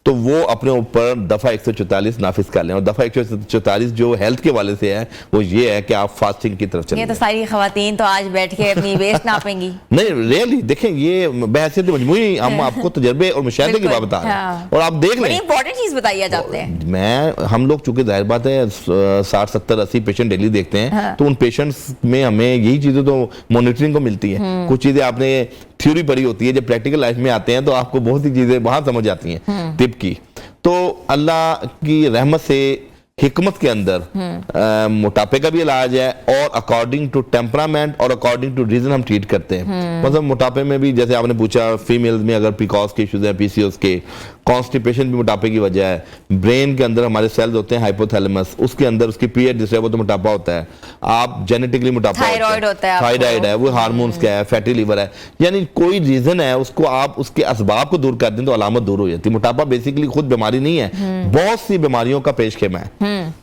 तो वो अपने ऊपर दफा 144 नाफिज कर लें। और दफा 144 जो हेल्थ के वाले से है वो ये है कि आप फास्टिंग की तरफ चलें। ये तो सारी खवातीन तो आज बैठ के अपनी वेस्ट नापेंगी। नहीं, रियली देखें, ये बहसियत मजमूई हम आपको तजर्बे और मुशाहिदे की बात बता रहे हैं और आप देख लें। इंपॉर्टेंट चीज बताई आज आपने। हम लोग चूंकि जाहिर बात है 60, 70, 80 पेशेंट डेली देखते हैं, तो उन पेशेंट्स में हमें यही चीजें तो मॉनिटरिंग को मिलती है। कुछ चीजें आपने थ्योरी पढ़ी होती है, जब प्रैक्टिकल लाइफ में आते हैं तो आपको बहुत सी चीजें वहां समझ आती हैं तिब की। तो अल्लाह की रहमत से हिकमत के अंदर मोटापे का भी इलाज है और अकॉर्डिंग टू टेम्परामेंट और अकॉर्डिंग टू रीजन हम ट्रीट करते हैं। मतलब मोटापे में भी जैसे आपने पूछा, फीमेल्स में अगर पीकॉस के इश्यूज हैं, पीसीओएस के, कॉन्स्टिपेशन भी मोटापे की वजह है। ब्रेन के अंदर हमारे सेल्स होते हैं हाइपोथैलेमस, उसके अंदर उसकी पीएच डिस्टर्ब हो तो मोटापा होता है। आप जेनेटिकली मोटापा, थायराइड होता है, थायराइड है, वो हार्मोन्स का है, फैटी लिवर है, यानी कोई रीजन है उसको आप उसके असबाब को दूर कर दें तो अलामत दूर हो जाती है। मोटापा बेसिकली खुद बीमारी नहीं है, बहुत सी बीमारियों का पेशखेमा है।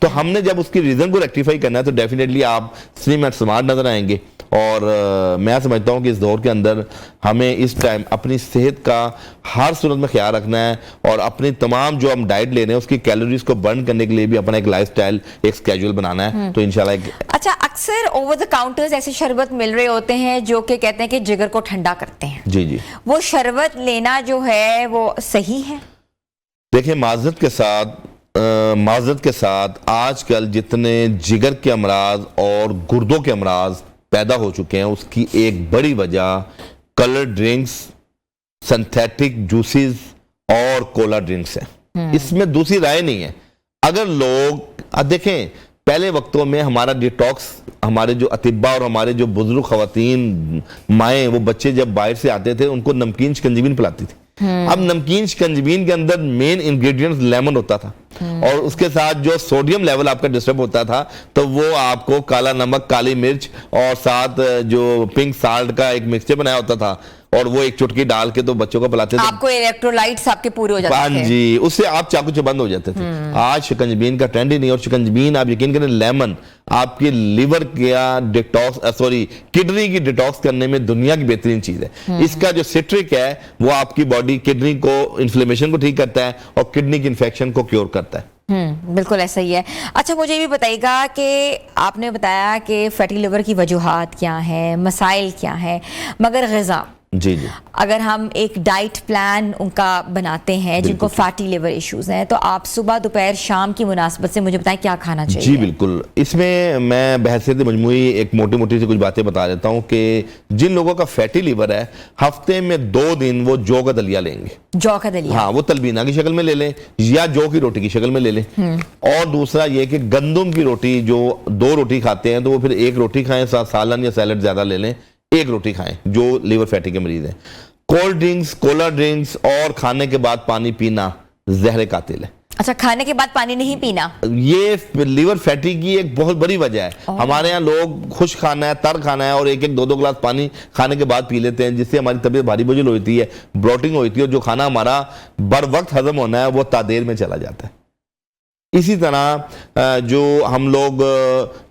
तो हमने जब उसकी रीजन को रेक्टिफाई करना है तो डेफिनेटली आप स्लिम एंड स्मार्ट नजर आएंगे। और मैं समझता हूं कि इस दौर के अंदर हमें इस टाइम अपनी सेहत का हर सूरत में ख्याल रखना है और अपनी तमाम जो हम डाइट ले रहे हैं उसकी कैलोरीज को बर्न करने के लिए भी अपना एक लाइफस्टाइल, एक स्केड्यूल बनाना है। तो इंशाल्लाह। अच्छा, अक्सर ओवर द काउंटर्स ऐसे शरबत मिल रहे होते हैं जो कि कहते हैं कि जिगर को ठंडा करते हैं। जी जी, वो शरबत लेना जो है वो सही है? देखिए, माजरत के साथ आजकल जितने जिगर के अमराज और गुर्दों के अमराज पैदा हो चुके हैं उसकी एक बड़ी वजह कलर ड्रिंक्स, सिंथेटिक जूसेस और कोला ड्रिंक्स है। इसमें दूसरी राय नहीं है। अगर लोग देखें, पहले वक्तों में हमारा डिटॉक्स, हमारे जो अतिब्बा और हमारे जो बुजुर्ग खवातीन माएँ, वो बच्चे जब बाहर से आते थे उनको नमकीन शिकंजीबी पिलाती थी। अब नमकीन शिकंजीबी के अंदर मेन इंग्रेडिएंट्स लेमन होता था और उसके साथ जो सोडियम लेवल आपका डिस्टर्ब होता था तो वो आपको काला नमक, काली मिर्च और साथ जो पिंक साल्ट का एक मिक्सचर बनाया होता था और वो एक चुटकी डाल के तो बच्चों को पिलाते थे। आपको इलेक्ट्रोलाइट्स आपके पूरे हो जाते थे। हाँ जी, उससे आप चाकू से बंद हो जाते थे। आज शिकंजबीन का ट्रेंड ही नहीं, और शिकंजबीन आप यकीन करें लेमन आपके लिवर का डिटॉक्स किडनी की डिटॉक्स करने में दुनिया की बेहतरीन चीज है। इसका जो सिट्रिक है वो आपकी बॉडी किडनी को इन्फ्लेमेशन को ठीक करता है और किडनी की इन्फेक्शन को क्योर करता है। बिल्कुल ऐसा ही है। अच्छा, मुझे ये भी बताइएगा कि आपने बताया कि फैटी लिवर की वजूहात क्या है, मसाइल क्या है, मगर ग़िज़ा जी जी, अगर हम एक डाइट प्लान उनका बनाते हैं जिनको फैटी लिवर इश्यूज हैं, तो आप सुबह दोपहर शाम की मुनासबत से मुझे बताएं क्या खाना चाहिए। जी बिल्कुल, इसमें मैं बहसियत मजमूई एक मोटी मोटी सी कुछ बातें बता देता हूँ कि जिन लोगों का फैटी लिवर है हफ्ते में 2 दिन वो जौ का दलिया लेंगे। जौ का दलिया, हाँ, वो तलबीना की शक्ल में ले लें या जौ की रोटी की शक्ल में ले लें। और दूसरा ये कि गंदम की रोटी, जो 2 रोटी खाते हैं तो वो फिर 1 रोटी खाएं, साथ सालन या सैलड ज्यादा ले लें, 1 रोटी खाएं जो लिवर फैटी के मरीज हैं। कोल्ड ड्रिंक्स, कोला ड्रिंक्स और खाने के बाद पानी पीना जहर कातिल है। अच्छा, खाने के बाद पानी नहीं पीना, ये लिवर फैटी की एक बहुत बड़ी वजह है। हमारे यहाँ लोग खुश खाना है, तर खाना है और 1-1, 2-2 गिलास पानी खाने के बाद पी लेते हैं, जिससे हमारी तबीयत भारी बोझिल होती है, ब्लोटिंग होती है और जो खाना हमारा बर वक्त हजम होना है वो तादेर में चला जाता है। इसी तरह जो हम लोग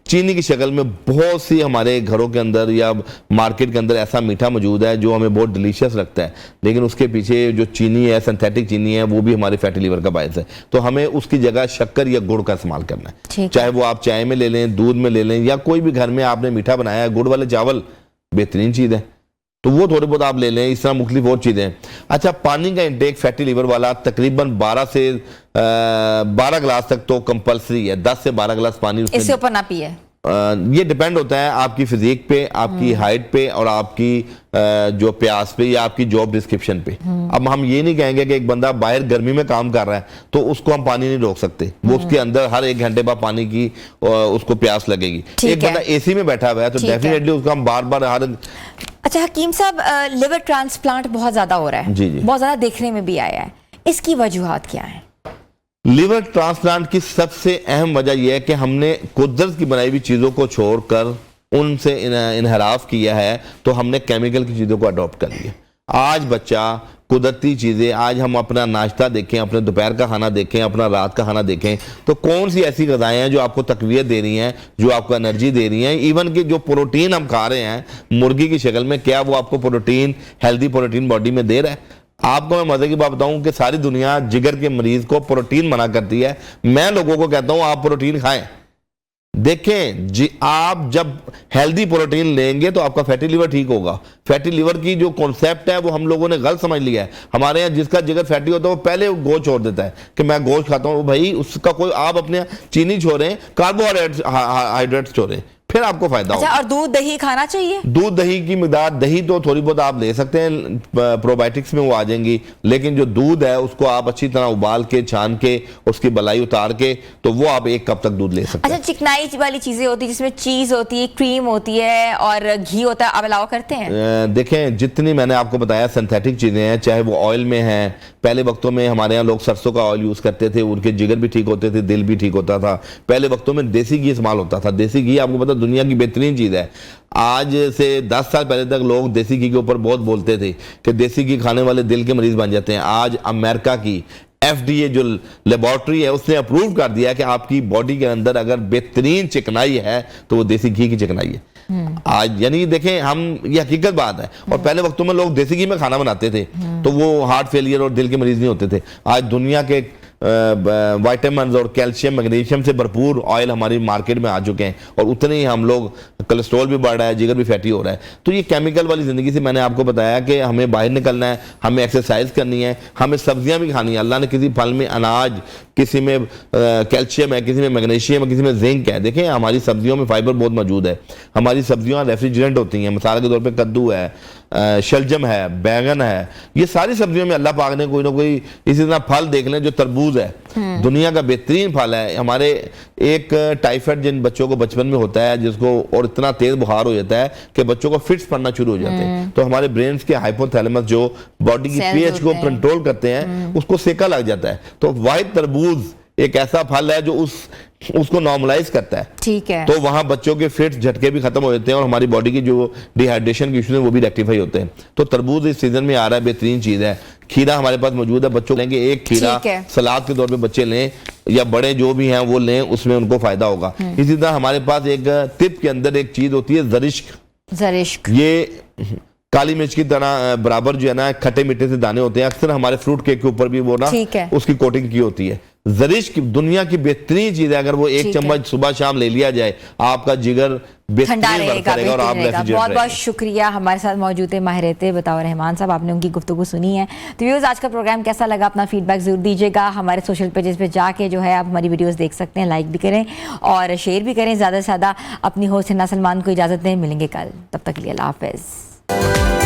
चीनी की शक्ल में बहुत सी हमारे घरों के अंदर या मार्केट के अंदर ऐसा मीठा मौजूद है जो हमें बहुत डिलीशियस लगता है, लेकिन उसके पीछे जो चीनी है, सिंथेटिक चीनी है, वो भी हमारे फैटी लिवर का बायस है। तो हमें उसकी जगह शक्कर या गुड़ का इस्तेमाल करना है, चाहे वो आप चाय में ले लें, दूध में ले लें, या कोई भी घर में आपने मीठा बनाया है, गुड़ वाले चावल बेहतरीन चीज़ है तो वो थोड़े बहुत आप ले लें। इस तरह मुख्तलिफ और चीज़ें। अच्छा, पानी का इंटेक फैटी लिवर वाला तकरीबन 12 से 12 गिलास तक तो कंपलसरी है। 10 से 12 गिलास पानी इससे ऊपर ना पिए। ये डिपेंड होता है आपकी फिजिक पे, आपकी हाइट पे और आपकी जो प्यास पे या आपकी जॉब डिस्क्रिप्शन पे। अब हम ये नहीं कहेंगे कि एक बंदा बाहर गर्मी में काम कर रहा है तो उसको हम पानी नहीं रोक सकते, वो उसके अंदर हर 1 घंटे बाद पानी की उसको प्यास लगेगी। एक बंदा एसी में बैठा हुआ है तो डेफिनेटली उसको हम बार बार हर। अच्छा हकीम साहब, लिवर ट्रांसप्लांट बहुत ज्यादा हो रहा है, जी जी, बहुत ज्यादा देखने में भी आया है, इसकी वजूहात क्या है? लिवर ट्रांसप्लांट की सबसे अहम वजह यह है कि हमने कुदरत की बनाई हुई चीज़ों को छोड़कर उनसे इनहराफ किया है, तो हमने केमिकल की चीज़ों को अडॉप्ट कर लिया। आज बच्चा कुदरती चीज़ें, आज हम अपना नाश्ता देखें, अपने दोपहर का खाना देखें, अपना रात का खाना देखें, तो कौन सी ऐसी ग़िज़ाएं हैं जो आपको तक़वियत दे रही हैं, जो आपको एनर्जी दे रही हैं। इवन कि जो प्रोटीन हम खा रहे हैं मुर्गी की शक्ल में, क्या वो आपको प्रोटीन, हेल्दी प्रोटीन बॉडी में दे रहा है? आपको मैं मजे की बात बताऊं कि सारी दुनिया जिगर के मरीज को प्रोटीन मना करती है, मैं लोगों को कहता हूं आप प्रोटीन खाएं। देखें जी, आप जब हेल्दी प्रोटीन लेंगे तो आपका फैटी लिवर ठीक होगा। फैटी लिवर की जो कॉन्सेप्ट है वो हम लोगों ने गलत समझ लिया है। हमारे यहाँ जिसका जिगर फैटी होता है वो पहले गोश्त छोड़ देता है कि मैं गोश्त खाता हूँ। भाई उसका कोई, आप अपने चीनी छोड़ें, कार्बोहाइड्रेट्स छोड़ें, फिर आपको फायदा होगा। और दूध दही खाना चाहिए? दूध दही की मिकदार, दही तो थोड़ी बहुत आप ले सकते हैं, प्रोबायोटिक्स में वो आ जाएंगी, लेकिन जो दूध है उसको आप अच्छी तरह उबाल के, छान के, उसकी बलाई उतार के, तो वो आप 1 कप तक दूध ले सकते हैं। अच्छा, चिकनाई वाली चीजें होती है जिसमें चीज होती है, क्रीम होती है और घी होता है, आप अलाउ करते हैं? देखें, जितनी मैंने आपको बताया सिंथेटिक चीजें हैं, चाहे वो ऑयल में हैं, पहले वक्तों में हमारे यहाँ लोग सरसों का ऑयल यूज करते थे, उनके जिगर भी ठीक होते थे, दिल भी ठीक होता था। पहले वक्तों में देसी घी इस्तेमाल होता था। देसी घी आपको पता दुनिया की बेहतरीन चीज है। आज से 10 साल पहले तक लोग देसी घी के ऊपर बहुत बोलते थे कि देसी घी खाने वाले दिल के मरीज बन जाते हैं। आज अमेरिका की FDA जो लेबोरेटरी है उसने अप्रूव कर दिया कि आपकी बॉडी के अंदर अगर बेहतरीन चिकनाई है तो वो देसी घी की चिकनाई है। आज यानी देखें, हम ये हकीकत बात है। और पहले वक्तों में लोग देसी घी में खाना बनाते थे तो वो हार्ट फेलियर और दिल के मरीज नहीं होते थे। आज दुनिया के विटामिन और कैल्शियम, मैग्नीशियम से भरपूर ऑयल हमारी मार्केट में आ चुके हैं और उतने ही हम लोग, कोलेस्ट्रॉल भी बढ़ रहा है, जिगर भी फैटी हो रहा है। तो ये केमिकल वाली ज़िंदगी से मैंने आपको बताया कि हमें बाहर निकलना है, हमें एक्सरसाइज करनी है, हमें सब्जियां भी खानी है। अल्लाह ने किसी फल में अनाज, किसी में कैल्शियम है, किसी में मैग्नीशियम है, किसी में जिंक है। देखें, हमारी सब्जियों में फाइबर बहुत मौजूद है। हमारी सब्जियां रेफ्रिजरेंट होती हैं, मसाले के तौर पर कद्दू है, शलजम है, बैगन है, ये सारी सब्जियों में अल्लाह पाक ने कोई ना कोई, इसी तरह फल देख लें जो तरबूज है, दुनिया का बेहतरीन फल है। हमारे एक टाइफाइड जिन बच्चों को बचपन में होता है, जिसको और इतना तेज बुखार हो जाता है कि बच्चों को फिट्स पड़ना शुरू हो जाते हैं, तो हमारे ब्रेन के हाइपोथैलेमस जो बॉडी की पीएच को कंट्रोल करते हैं, उसको सेका लग जाता है। तो वाइट तरबूज एक ऐसा फल है जो उस उसको नॉर्मलाइज करता है। ठीक है। तो वहां बच्चों के फिट झटके भी खत्म हो जाते हैं और हमारी बॉडी की जो डिहाइड्रेशन के इश्यूज हैं वो भी रेक्टिफाई होते हैं। तो तरबूज इस सीजन में आ रहा है, बेहतरीन चीज है। खीरा हमारे पास मौजूद है, बच्चों लेंगे एक खीरा ठीक है। सलाद के तौर पे बच्चे लें या बड़े जो भी हैं वो लें, उसमें उनको फायदा होगा। इसी तरह हमारे पास एक टिप के अंदर एक चीज होती है जरिश्क। जरिश्क ये काली मिर्च की तरह बराबर जो है ना खट्टे मीठे से दाने होते हैं, अक्सर हमारे फ्रूट केक के ऊपर भी वो ना ठीक है। उसकी कोटिंग की होती है। जरिश्क दुनिया की बेहतरीन चीज है, अगर वो एक ठीक है। चम्मच सुबह शाम ले लिया जाए आपका जिगर ठंडा बेहतरीन वर्क रहेगा, करेगा और आप बेहतरीन रहेगा। रेफ्रिजरेट बहुत बहुत रहेंगे। शुक्रिया, हमारे साथ मौजूद है माहिर रहते बताओ रहमान साहब, आपने उनकी गुफ्तगू सुनी है। तो व्यूअर्स, आज का प्रोग्राम कैसा लगा अपना फीडबैक जरूर दीजिएगा। हमारे सोशल पेजेस पे जाके जो है आप हमारी वीडियोस देख सकते हैं, लाइक भी करें और शेयर भी करें ज़्यादा से ज़्यादा। अपनी होस्ट हिना सलमान को इजाज़त दें, मिलेंगे कल, तब तक के लिए अल्लाह हाफ़िज़।